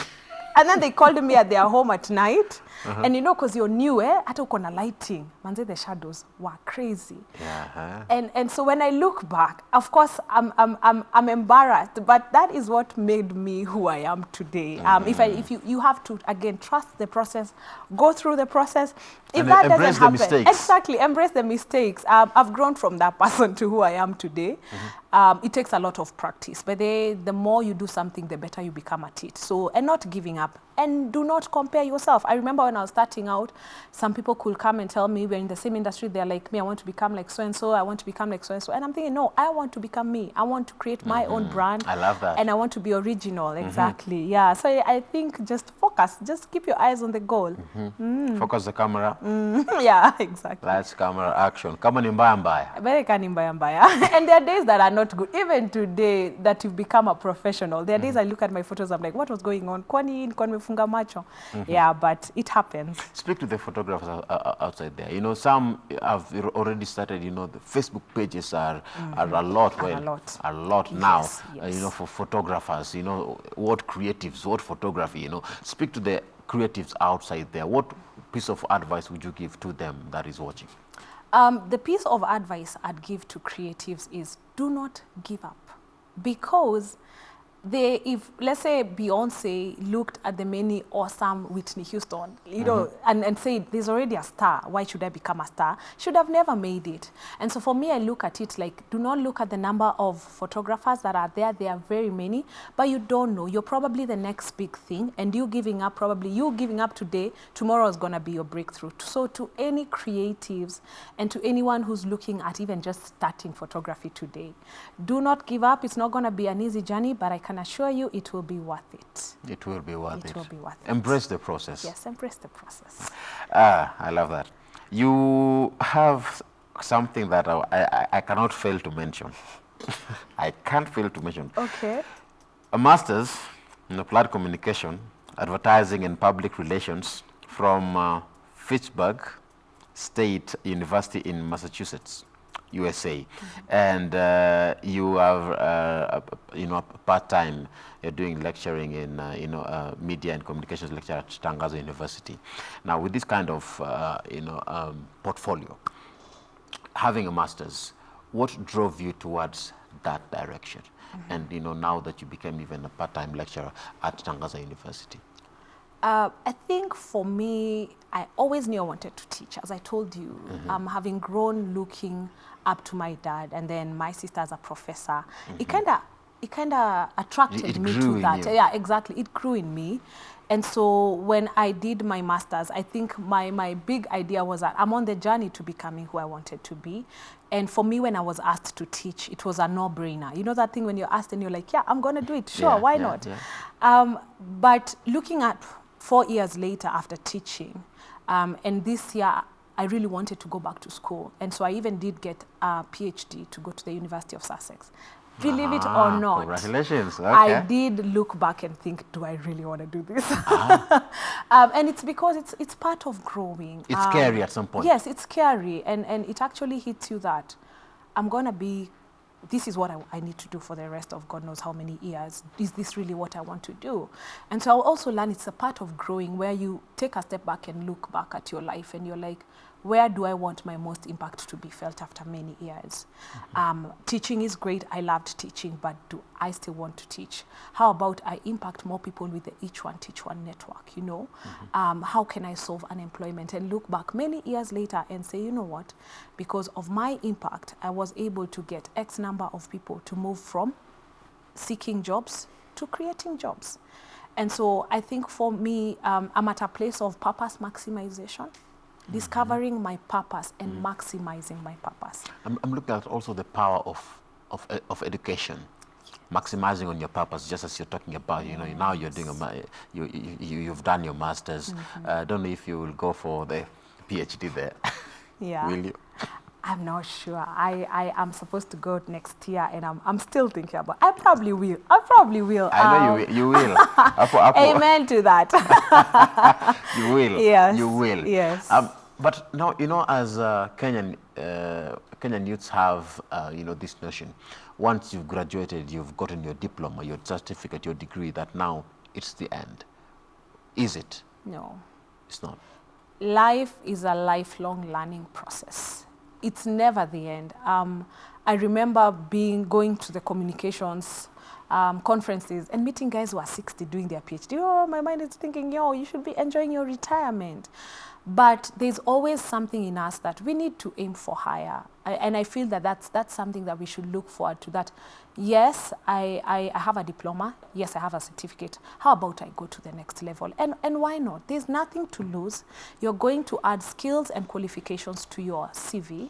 [SPEAKER 2] And then they called me at their home at night. And because you're new, hata uko na lighting. Manze, the shadows were crazy.
[SPEAKER 1] Yeah.
[SPEAKER 2] And so when I look back, of course, I'm embarrassed, but that is what made me who I am today. If you have to, again, trust the process, go through the process. If
[SPEAKER 1] and
[SPEAKER 2] that
[SPEAKER 1] embrace
[SPEAKER 2] doesn't happen,
[SPEAKER 1] the mistakes.
[SPEAKER 2] Exactly, embrace the mistakes. I've grown from that person to who I am today. It takes a lot of practice, but the more you do something, the better you become at it. So, and not giving up, and do not compare yourself. I remember when I was starting out, some people could come and tell me, we're in the same industry, they're like me, I want to become like so-and-so, I want to become like so-and-so. And I'm thinking, no, I want to become me. I want to create my own brand.
[SPEAKER 1] I love that.
[SPEAKER 2] And I want to be original, exactly. Yeah, so I think just focus, just keep your eyes on the goal.
[SPEAKER 1] Focus the camera.
[SPEAKER 2] Yeah, exactly.
[SPEAKER 1] Lights, camera, action. Kama ni mbaya mbaya.
[SPEAKER 2] Very mbaya. And there are days that are not good. Even today that you've become a professional, there are days I look at my photos, I'm like, what was going on? Kwani nilikuwa nimefunga macho? Yeah, but it happens.
[SPEAKER 1] Speak to the photographers outside there. Some have already started, the Facebook pages are a lot. A lot now,
[SPEAKER 2] yes.
[SPEAKER 1] For photographers, what creatives, what photography, Speak to the creatives outside there. What piece of advice would you give to them that is watching?
[SPEAKER 2] The piece of advice I'd give to creatives is do not give up, because if let's say Beyonce looked at the many awesome Whitney Houston, you know, and said, there's already a star, why should I become a star? Should have never made it. And so for me, I look at it like, do not look at the number of photographers that are there. There are very many, but you don't know. You're probably the next big thing, and you giving up today, tomorrow is going to be your breakthrough. So to any creatives and to anyone who's looking at even just starting photography today, do not give up. It's not going to be an easy journey, but I can assure you it will be worth it.
[SPEAKER 1] It will be worth it.
[SPEAKER 2] It will be worth it.
[SPEAKER 1] Embrace the process.
[SPEAKER 2] Yes, embrace the process.
[SPEAKER 1] I love that. You have something that I cannot fail to mention. I can't fail to mention.
[SPEAKER 2] Okay.
[SPEAKER 1] A master's in applied communication, advertising and public relations from Fitchburg State University in Massachusetts, USA, and you have part-time. You're doing lecturing in media and communications lecture at Tangazo University. Now, with this kind of portfolio, having a master's, what drove you towards that direction? And now that you became even a part-time lecturer at Tangazo University.
[SPEAKER 2] I think for me, I always knew I wanted to teach. As I told you, having grown looking up to my dad, and then my sister as a professor, it kind of attracted me to that. Yeah, exactly. It grew in me. And so when I did my master's, I think my big idea was that I'm on the journey to becoming who I wanted to be. And for me, when I was asked to teach, it was a no-brainer. You know that thing when you're asked and you're like, yeah, I'm going to do it. Sure, why not? Yeah. But looking at 4 years later after teaching, and this year, I really wanted to go back to school. And so I even did get a PhD to go to the University of Sussex. Believe it or not.
[SPEAKER 1] Congratulations. Okay.
[SPEAKER 2] I did look back and think, do I really want to do this? And it's because it's part of growing.
[SPEAKER 1] It's scary at some point.
[SPEAKER 2] Yes, it's scary. And it actually hits you that I'm going to be, this is what I need to do for the rest of God knows how many years. Is this really what I want to do? And so I'll also learn it's a part of growing where you take a step back and look back at your life and you're like, where do I want my most impact to be felt after many years? Teaching is great. I loved teaching, but do I still want to teach? How about I impact more people with the Each One Teach One network, you know? How can I solve unemployment? And look back many years later and say, you know what? Because of my impact, I was able to get X number of people to move from seeking jobs to creating jobs. And so I think for me, I'm at a place of purpose maximization. Discovering my purpose and maximizing my purpose.
[SPEAKER 1] I'm looking at also the power of education, maximizing on your purpose, just as you're talking about. You know, now you're doing you've done your masters. I don't know if you will go for the PhD there.
[SPEAKER 2] Yeah.
[SPEAKER 1] Will you?
[SPEAKER 2] I'm not sure. I am supposed to go next year, and I'm still thinking about. I probably will. I
[SPEAKER 1] know you will.
[SPEAKER 2] Amen to that.
[SPEAKER 1] You will.
[SPEAKER 2] Yes.
[SPEAKER 1] You will.
[SPEAKER 2] Yes.
[SPEAKER 1] But now, as Kenyan youths have, this notion. Once you've graduated, you've gotten your diploma, your certificate, your degree, that now it's the end. Is it?
[SPEAKER 2] No.
[SPEAKER 1] It's not.
[SPEAKER 2] Life is a lifelong learning process. It's never the end. I remember going to the communications conferences and meeting guys who are 60 doing their PhD. Oh, my mind is thinking, you should be enjoying your retirement. But there's always something in us that we need to aim for higher. And I feel that that's something that we should look forward to. That, yes, I have a diploma. Yes, I have a certificate. How about I go to the next level? And why not? There's nothing to lose. You're going to add skills and qualifications to your CV.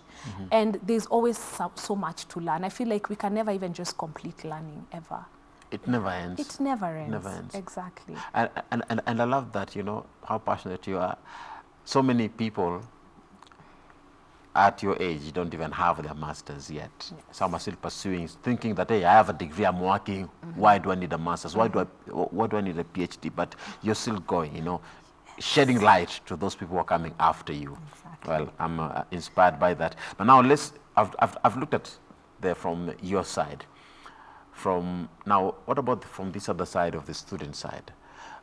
[SPEAKER 2] And there's always so much to learn. I feel like we can never even just complete learning ever.
[SPEAKER 1] It never ends.
[SPEAKER 2] It never ends.
[SPEAKER 1] Never ends.
[SPEAKER 2] Exactly.
[SPEAKER 1] And I love that, how passionate you are. So many people at your age don't even have their masters yet. Yes. Some are still pursuing, thinking that, hey, I have a degree, I'm working. Why do I need a master's? Why do I need a PhD? But you're still going, shedding light to those people who are coming after you. Exactly. Well, I'm inspired by that. But now I've looked at from your side. Now, what about from this other side of the student side?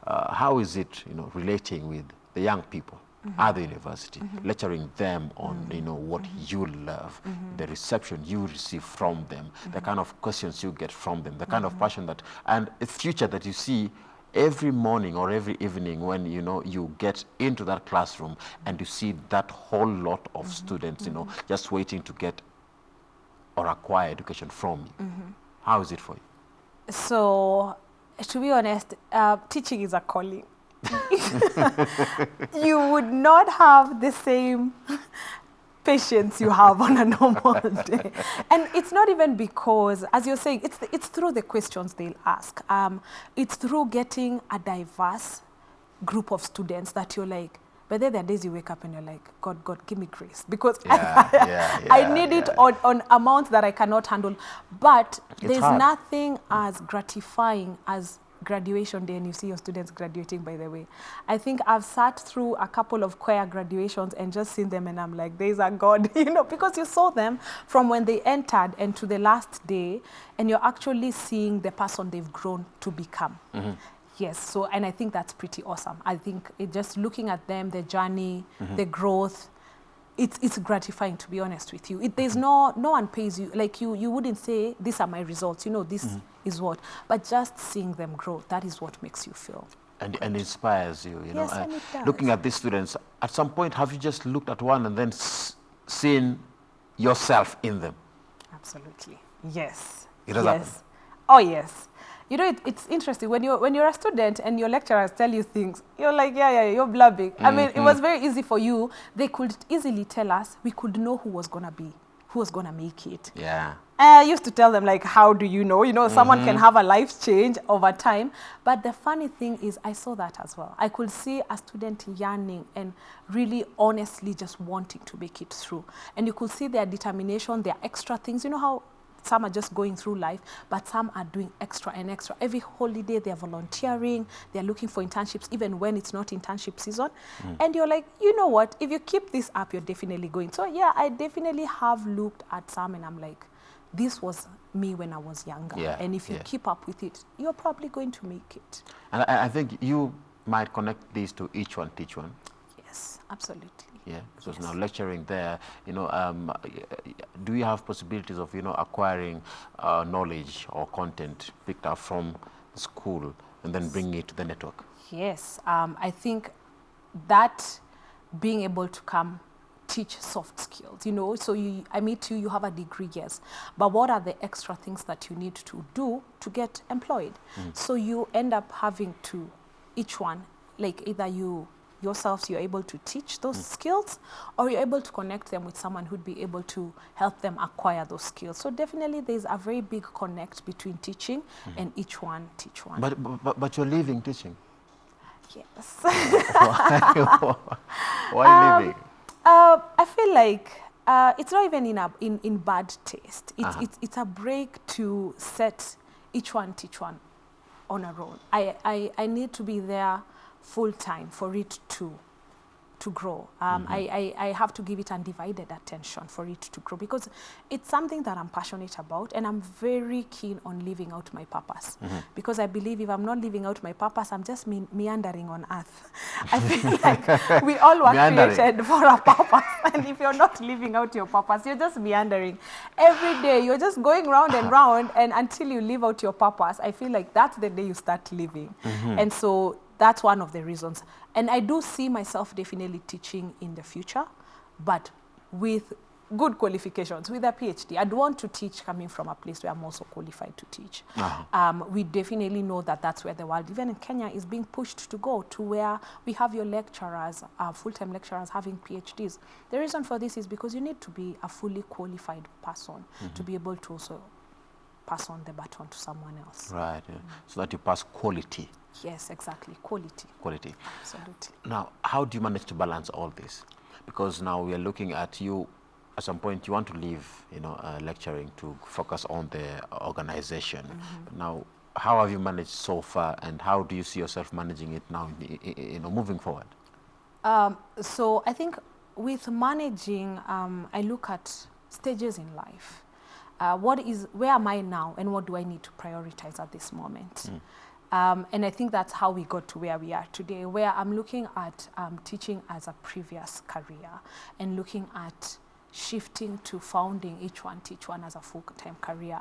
[SPEAKER 1] How is it, relating with the young people? at the university, lecturing them on, what you love, the reception you receive from them, the kind of questions you get from them, the kind of passion that, and a future that you see every morning or every evening when, you get into that classroom and you see that whole lot of students, just waiting to get or acquire education from you. How is it for you?
[SPEAKER 2] So, to be honest, teaching is a calling. You would not have the same patience you have on a normal day. And it's not even because, as you're saying, it's through the questions they'll ask. It's through getting a diverse group of students that you're like, but then there are days you wake up and you're like, God, give me grace. Because I need it on amounts that I cannot handle. But there's nothing as gratifying as graduation day, and you see your students graduating, by the way. I think I've sat through a couple of choir graduations and just seen them and I'm like, there's a God, because you saw them from when they entered and to the last day, and you're actually seeing the person they've grown to become. Yes, so, and I think that's pretty awesome. I think just looking at them, the journey, the growth, it's gratifying, to be honest with you. There's no one pays you, like you wouldn't say, these are my results, this is what, but just seeing them grow, that is what makes you feel.
[SPEAKER 1] And inspires you,
[SPEAKER 2] Yes, and it does.
[SPEAKER 1] Looking at these students, at some point, have you just looked at one and then seen yourself in them?
[SPEAKER 2] Absolutely, yes.
[SPEAKER 1] It does happen?
[SPEAKER 2] Oh, yes. It's interesting when you're a student and your lecturers tell you things, you're like, you're blabbing. I mean, it was very easy for you. They could easily tell us, we could know who was gonna make it.
[SPEAKER 1] Yeah.
[SPEAKER 2] I used to tell them, like, how do you know? Someone can have a life change over time. But the funny thing is, I saw that as well. I could see a student yearning and really honestly just wanting to make it through. And you could see their determination, their extra things. You know how some are just going through life, but some are doing extra and extra. Every holiday, they're volunteering, they're looking for internships, even when it's not internship season. And you're like, you know what? If you keep this up, you're definitely going. So yeah, I definitely have looked at some and I'm like, this was me when I was younger.
[SPEAKER 1] Yeah,
[SPEAKER 2] and if you keep up with it, you're probably going to make it.
[SPEAKER 1] And I think you might connect these to each one, teach one.
[SPEAKER 2] Yes, absolutely.
[SPEAKER 1] Yeah, because now lecturing there, do you have possibilities of, acquiring knowledge or content picked up from school and then bringing it to the network?
[SPEAKER 2] Yes, I think that being able to come teach soft skills, so I meet you have a degree, yes, but what are the extra things that you need to do to get employed? So you end up having to, each one, like either yourselves, you're able to teach those skills, or you're able to connect them with someone who'd be able to help them acquire those skills. So definitely there's a very big connect between teaching and each one teach one.
[SPEAKER 1] But you're leaving teaching?
[SPEAKER 2] Yes.
[SPEAKER 1] Why leaving?
[SPEAKER 2] I feel like it's not even in bad taste. It's a break to set each one teach one on a roll. I need to be there full time for it to grow. I have to give it undivided attention for it to grow, because it's something that I'm passionate about, and I'm very keen on living out my purpose. Because I believe if I'm not living out my purpose, I'm just meandering on earth. I feel like we all were created for a purpose, and if you're not living out your purpose, you're just meandering. Every day, you're just going round and round, and until you live out your purpose, I feel like that's the day you start living. And so that's one of the reasons. And I do see myself definitely teaching in the future, but with good qualifications, with a PhD. I'd want to teach coming from a place where I'm also qualified to teach. We definitely know that that's where the world, even in Kenya, is being pushed to go, to where we have your lecturers, full-time lecturers having PhDs. The reason for this is because you need to be a fully qualified person to be able to also pass on the baton to someone else.
[SPEAKER 1] Right, so that you pass quality.
[SPEAKER 2] Yes, exactly. Quality.
[SPEAKER 1] Quality.
[SPEAKER 2] Absolutely.
[SPEAKER 1] Now, how do you manage to balance all this? Because now we are looking at you, at some point you want to leave, lecturing to focus on the organization. Now, how have you managed so far, and how do you see yourself managing it now, moving forward?
[SPEAKER 2] So I think with managing, I look at stages in life. Where am I now, and what do I need to prioritize at this moment? And I think that's how we got to where we are today, where I'm looking at teaching as a previous career and looking at shifting to founding each one teach one as a full-time career.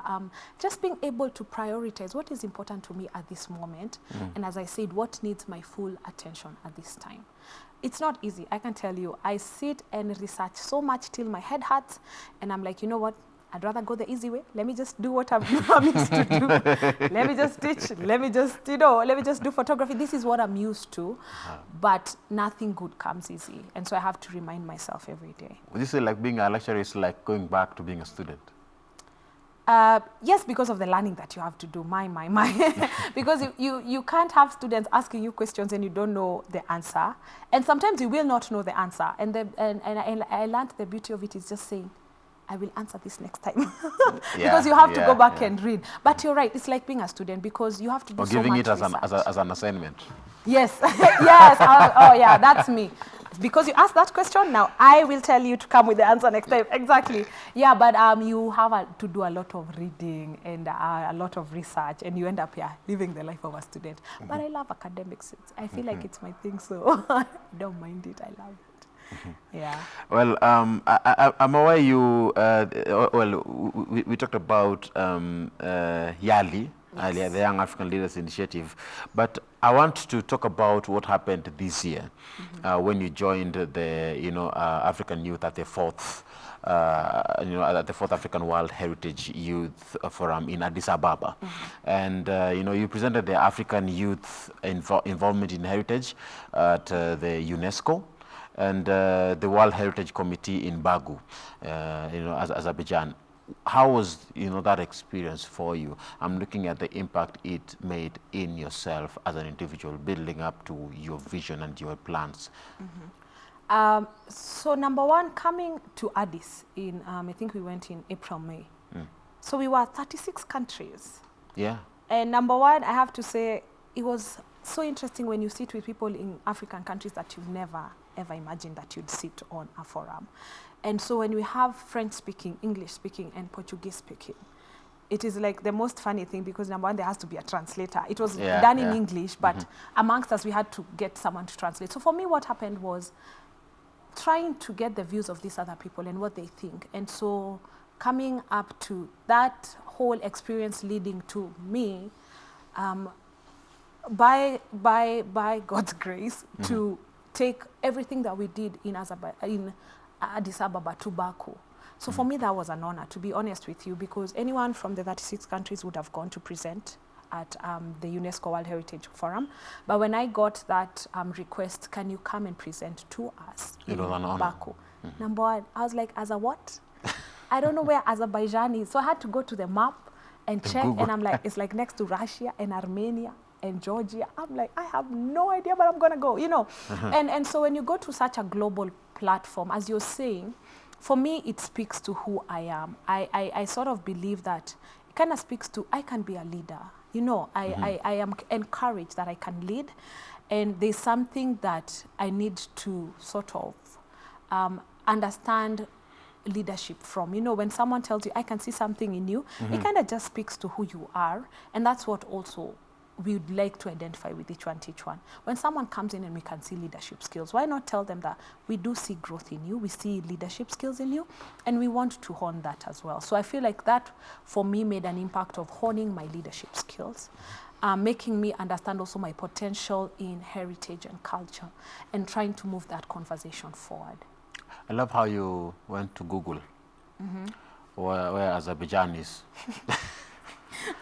[SPEAKER 2] Just being able to prioritize what is important to me at this moment. And as I said, what needs my full attention at this time. It's not easy, I can tell you. I sit and research so much till my head hurts, and I'm like, you know what? I'd rather go the easy way. Let me just do what I'm used to do. Let me just teach. Let me just, let me just do photography. This is what I'm used to. But nothing good comes easy. And so I have to remind myself every day.
[SPEAKER 1] Would you say like being a lecturer is like going back to being a student?
[SPEAKER 2] Yes, because of the learning that you have to do. Because you can't have students asking you questions and you don't know the answer. And sometimes you will not know the answer. And I learned the beauty of it is just saying, I will answer this next time. Because you have to go back and read. But you're right, it's like being a student because you have to do so much research.
[SPEAKER 1] Or giving it as an assignment.
[SPEAKER 2] Yes, yes, oh yeah, that's me. Because you asked that question, now I will tell you to come with the answer next time. Exactly. Yeah, but you have to do a lot of reading and a lot of research, and you end up living the life of a student. But I love academics. I feel like it's my thing, so I don't mind it. I love it. Yeah.
[SPEAKER 1] Well, I'm aware you. We talked about YALI, earlier, the Young African Leaders Initiative, but I want to talk about what happened this year when you joined the African Youth at the fourth. At the Fourth African World Heritage Youth Forum in Addis Ababa. And, you presented the African youth involvement in heritage at the UNESCO and the World Heritage Committee in Bagu, Azerbaijan. How was, that experience for you? I'm looking at the impact it made in yourself as an individual, building up to your vision and your plans.
[SPEAKER 2] So number one, coming to Addis in, I think we went in April, May. So we were 36 countries.
[SPEAKER 1] Yeah.
[SPEAKER 2] And number one, I have to say, it was so interesting when you sit with people in African countries that you've never, ever imagined that you'd sit on a forum. And so when we have French speaking, English speaking, and Portuguese speaking, it is like the most funny thing because number one, there has to be a translator. It was done in English, but amongst us, we had to get someone to translate. So for me, what happened was trying to get the views of these other people and what they think. And so coming up to that whole experience leading to me, by God's grace, to take everything that we did in Addis Ababa to Baku. So for me, that was an honor, to be honest with you, because anyone from the 36 countries would have gone to present at the UNESCO World Heritage Forum. But when I got that request, can you come and present to us in Baku? Number one, I was like, as a what? I don't know where Azerbaijan is. So I had to go to the map and check, and I'm like, it's like next to Russia and Armenia and Georgia. I'm like, I have no idea, but I'm going to go, And so when you go to such a global platform, as you're saying, for me, it speaks to who I am. I sort of believe that it kind of speaks to, I can be a leader. I am encouraged that I can lead. And there's something that I need to sort of understand leadership from. When someone tells you, I can see something in you, it kind of just speaks to who you are. And that's what also we would like to identify with each one, teach one. When someone comes in and we can see leadership skills, why not tell them that we do see growth in you, we see leadership skills in you, and we want to hone that as well. So I feel like that, for me, made an impact of honing my leadership skills, making me understand also my potential in heritage and culture, and trying to move that conversation forward.
[SPEAKER 1] I love how you went to Google where Azerbaijan is.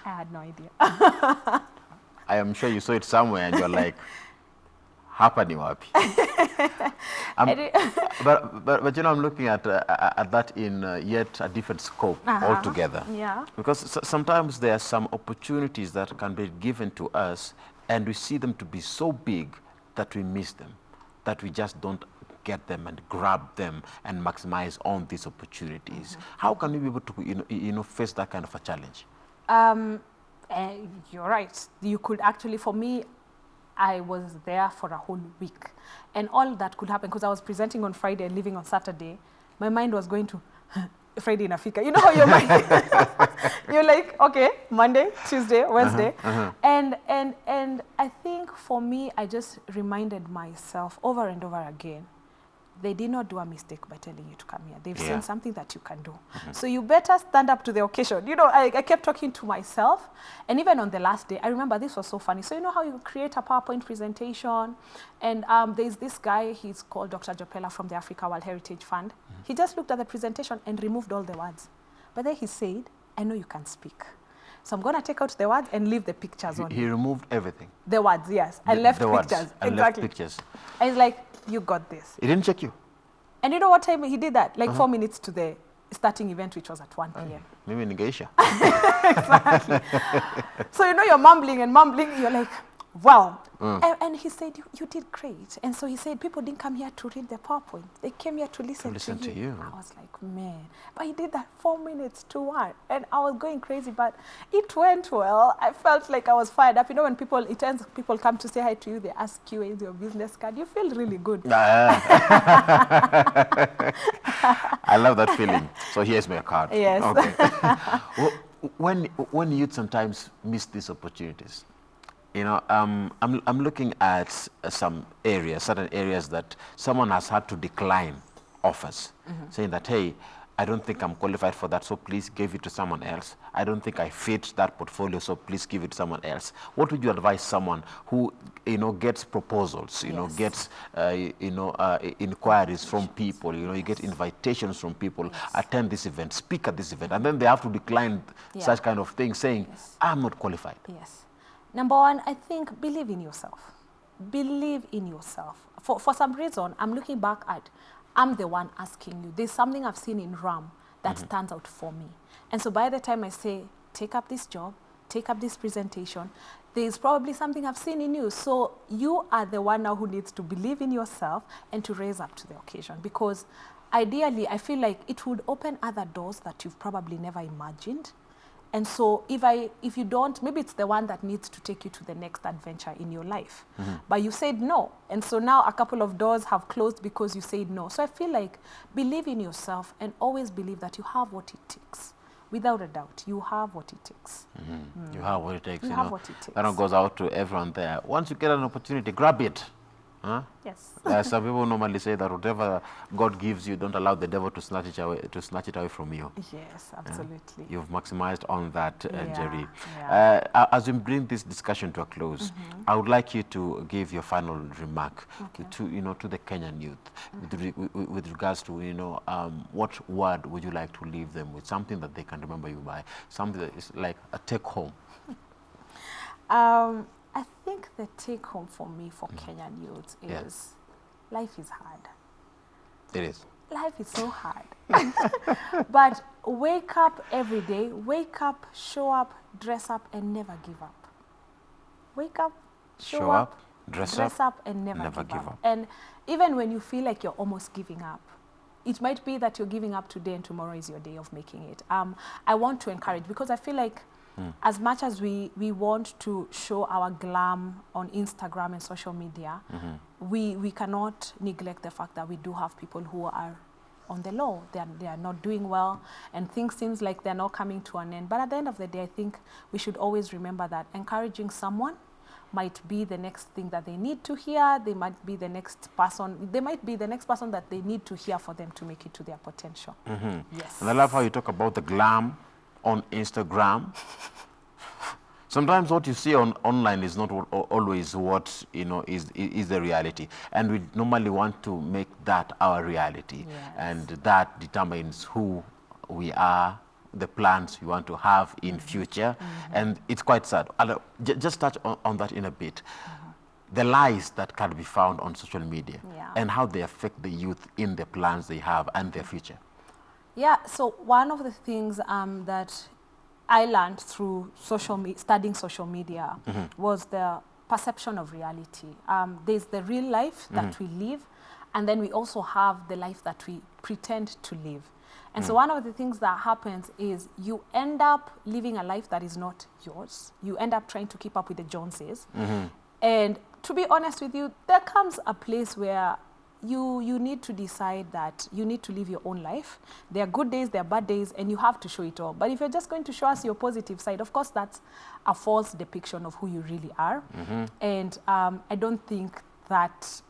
[SPEAKER 2] I had no idea.
[SPEAKER 1] I am sure you saw it somewhere and you're like, hapa ni wapi? But I'm looking at that in yet a different scope altogether.
[SPEAKER 2] Yeah.
[SPEAKER 1] Because sometimes there are some opportunities that can be given to us and we see them to be so big that we miss them, that we just don't get them and grab them and maximize on these opportunities. How can we be able to face that kind of a challenge?
[SPEAKER 2] You're right. You could actually, for me, I was there for a whole week. And all that could happen, because I was presenting on Friday and leaving on Saturday, my mind was going to, Friday inafika. You know how your mind, you're like, okay, Monday, Tuesday, Wednesday. And I think for me, I just reminded myself over and over again, they did not do a mistake by telling you to come here. They've seen something that you can do. So you better stand up to the occasion. You know, I kept talking to myself. And even on the last day, I remember this was so funny. So you know how you create a PowerPoint presentation? And there's this guy, he's called Dr. Jopela from the Africa World Heritage Fund. He just looked at the presentation and removed all the words. But then he said, I know you can speak. So I'm going to take out the words and leave the pictures on.
[SPEAKER 1] He removed everything.
[SPEAKER 2] The words, yes. And left
[SPEAKER 1] the
[SPEAKER 2] pictures.
[SPEAKER 1] Words, and
[SPEAKER 2] exactly.
[SPEAKER 1] left pictures.
[SPEAKER 2] And he's like, you got this.
[SPEAKER 1] He didn't check you.
[SPEAKER 2] And you know what time he did that? Like 4 minutes to the starting event, which was at 1 p.m.
[SPEAKER 1] Maybe in Geisha.
[SPEAKER 2] Exactly. So, you know, you're mumbling and mumbling. You're like, wow. And he said, you did great. And so he said, people didn't come here to read the PowerPoint. They came here to listen to you. I was like, man. But he did that 4 minutes to 1. And I was going crazy, but it went well. I felt like I was fired up. You know, when people come to say hi to you, they ask you, is your business card? You feel really good.
[SPEAKER 1] I love that feeling. So here's my card.
[SPEAKER 2] Yes.
[SPEAKER 1] Okay. When youth sometimes miss these opportunities, you know, I'm looking at certain areas that someone has had to decline offers, saying that, hey, I don't think I'm qualified for that, so please give it to someone else. I don't think I fit that portfolio, so please give it to someone else. What would you advise someone who, you know, gets proposals, you know, gets, inquiries from people, you know, you get invitations from people, attend this event, speak at this event, and then they have to decline such kind of things, saying, I'm not qualified.
[SPEAKER 2] Yes. Number one, I think believe in yourself. Believe in yourself. For some reason, I'm looking back at, I'm the one asking you. There's something I've seen in Ram that stands out for me. And so by the time I say, take up this job, take up this presentation, there's probably something I've seen in you. So you are the one now who needs to believe in yourself and to raise up to the occasion. Because ideally, I feel like it would open other doors that you've probably never imagined. And so if you don't, maybe it's the one that needs to take you to the next adventure in your life. But you said no. And so now a couple of doors have closed because you said no. So I feel like believe in yourself and always believe that you have what it takes. Without a doubt, you have what it takes.
[SPEAKER 1] You have what it takes.
[SPEAKER 2] You have what it takes.
[SPEAKER 1] That one goes out to everyone there. Once you get an opportunity, grab it. Huh?
[SPEAKER 2] Yes.
[SPEAKER 1] Some people normally say that whatever God gives you, don't allow the devil to snatch it away from you.
[SPEAKER 2] Yes, absolutely.
[SPEAKER 1] You've maximized on that, Njeri.
[SPEAKER 2] Yeah.
[SPEAKER 1] As we bring this discussion to a close, I would like you to give your final remark to the Kenyan youth with regards to what word would you like to leave them with, something that they can remember you by, something that is like a take home.
[SPEAKER 2] I think the take home for me for Kenyan youths is life is hard.
[SPEAKER 1] It is.
[SPEAKER 2] Life is so hard. But wake up every day, wake up, show up, dress up, and never give up. Wake up, show up, dress up, and never give up. And even when you feel like you're almost giving up, it might be that you're giving up today and tomorrow is your day of making it. I want to encourage, because I feel like as much as we want to show our glam on Instagram and social media, we cannot neglect the fact that we do have people who are on the low. They are not doing well, and things seems like they're not coming to an end. But at the end of the day, I think we should always remember that encouraging someone might be the next thing that they need to hear. They might be the next person. They might be the next person that they need to hear for them to make it to their potential. Yes.
[SPEAKER 1] And I love how you talk about the glam on Instagram. Sometimes what you see online is not always what is the reality, and we normally want to make that our reality, and that determines who we are, the plans we want to have in future, and it's quite sad. I'll just touch on that in a bit. The lies that can be found on social media and how they affect the youth in the plans they have and their future.
[SPEAKER 2] Yeah, so one of the things that I learned through studying social media was the perception of reality. There's the real life that we live, and then we also have the life that we pretend to live. And so one of the things that happens is you end up living a life that is not yours. You end up trying to keep up with the Joneses. And to be honest with you, there comes a place where you need to decide that you need to live your own life. There are good days, there are bad days, and you have to show it all. But if you're just going to show us your positive side, of course, that's a false depiction of who you really are. And I don't think that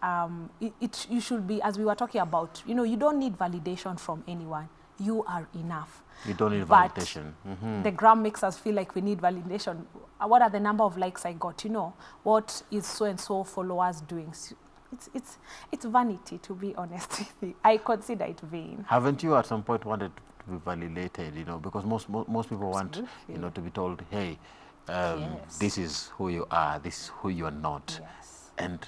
[SPEAKER 2] you should be, as we were talking about, you know, you don't need validation from anyone. You are enough.
[SPEAKER 1] You don't need
[SPEAKER 2] But
[SPEAKER 1] validation.
[SPEAKER 2] the gram makes us feel like we need validation. What are the number of likes I got? You know, what is so-and-so followers doing? It's vanity, to be honest with you. I consider it vain.
[SPEAKER 1] Haven't you at some point wanted to be validated, you know, because most people want, you know, to be told, hey,
[SPEAKER 2] Yes.
[SPEAKER 1] this is who you are, this is who you are not.
[SPEAKER 2] Yes.
[SPEAKER 1] And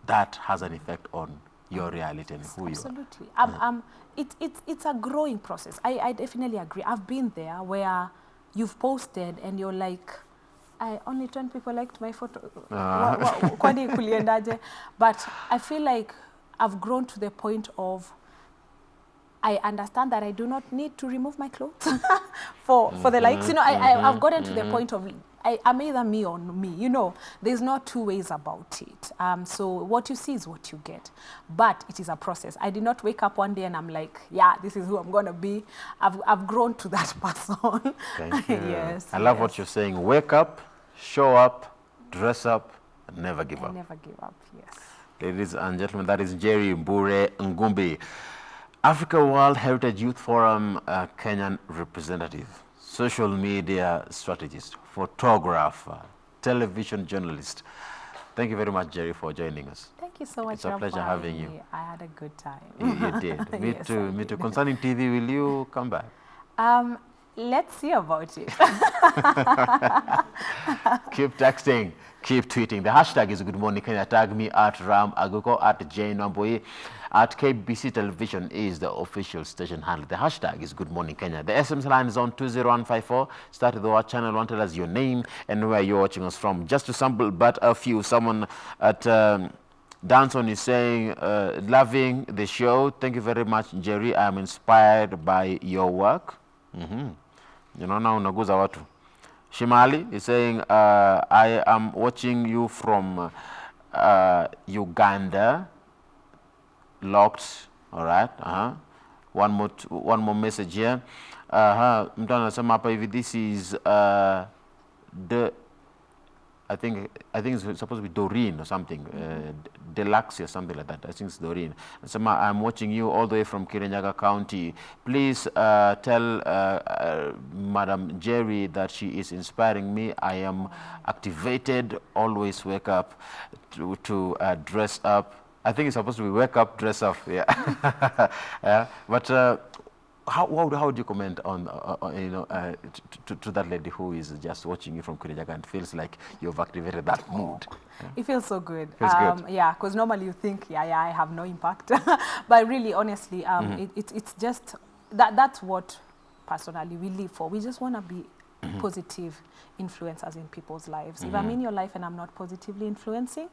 [SPEAKER 1] that has an effect on your reality and who you are.
[SPEAKER 2] Absolutely. It's a growing process. I definitely agree. I've been there where you've posted and you're like, only 10 people liked my photo. Kwani kuliendaje? But I feel like I've grown to the point of I understand that I do not need to remove my clothes for the likes. You know, I've gotten to the point of I'm either me or me. You know, there's not two ways about it. So what you see is what you get. But it is a process. I did not wake up one day and I'm like, yeah, this is who I'm going to be. I've grown to that person.
[SPEAKER 1] Thank you.
[SPEAKER 2] Yes.
[SPEAKER 1] I love what you're saying. Wake up, show up, dress up, and never give up.
[SPEAKER 2] Never give up, yes.
[SPEAKER 1] Ladies and gentlemen, that is Njeri, Mbure, Ngumbi, Africa World Heritage Youth Forum Kenyan representative, social media strategist, photographer, television journalist. Thank you very much, Njeri, for joining us.
[SPEAKER 2] Thank you so much.
[SPEAKER 1] It's a pleasure having you.
[SPEAKER 2] I had a good time.
[SPEAKER 1] You did. Me
[SPEAKER 2] Yes,
[SPEAKER 1] too. Me too. Concerning TV, will you come back?
[SPEAKER 2] Let's see about it.
[SPEAKER 1] Keep texting, keep tweeting. The hashtag is Good Morning Kenya. Tag me at Ram Aguko, at Jane Wambui, at KBC Television is the official station handle. The hashtag is Good Morning Kenya. The SMS line is on 20154. Start with our channel. One, tell us your name and where you're watching us from. Just to sample but a few. Someone at Danson is saying, loving the show. Thank you very much, Njeri. I'm inspired by your work. You know, now unaguza watu. Shimali is saying, I am watching you from Uganda. Locked. All right. One more message here. Mtu anasema hapa hivi, this is I think it's supposed to be Doreen or something, Deluxe or something like that. I think it's Doreen. I'm watching you all the way from Kirinyaga County. Please tell Madam Njeri that she is inspiring me. I am activated. Always wake up to dress up. I think it's supposed to be wake up, dress up. Yeah. Yeah. But how would you comment on you know, to that lady who is just watching you from Kirinyaga and feels like you've activated that mood? Yeah.
[SPEAKER 2] It feels so good.
[SPEAKER 1] Feels good.
[SPEAKER 2] Yeah, because normally you think, yeah, I have no impact. But really, honestly, it's just, that's what personally we live for. We just want to be positive influencers in people's lives. If I'm in your life and I'm not positively influencing,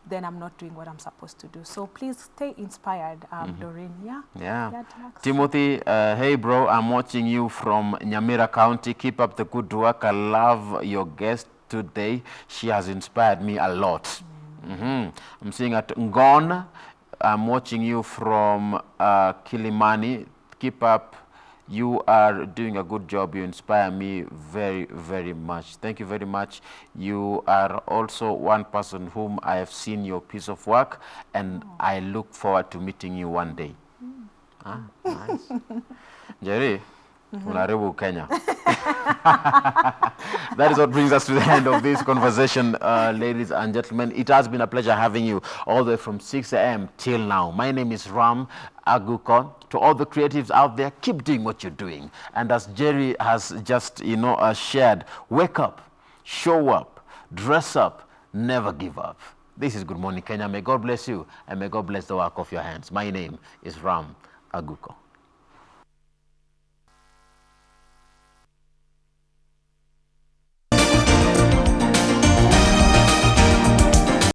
[SPEAKER 2] then I'm not doing what I'm supposed to do. So please stay inspired, Doreen. Yeah.
[SPEAKER 1] Timothy, hey bro, I'm watching you from Nyamira County. Keep up the good work. I love your guest today. She has inspired me a lot. I'm seeing at Ngon. I'm watching you from Kilimani. Keep up. You are doing a good job. You inspire me very, very much. Thank you very much. You are also one person whom I have seen your piece of work, and I look forward to meeting you one day. Nice. Njeri, unaribu Kenya. That is what brings us to the end of this conversation, ladies and gentlemen. It has been a pleasure having you all the way from 6 a.m. till now. My name is Ram Aguko. To all the creatives out there, keep doing what you're doing. And as Njeri has just, you know, shared, wake up, show up, dress up, never give up. This is Good Morning Kenya. May God bless you, and may God bless the work of your hands. My name is Ram Aguko.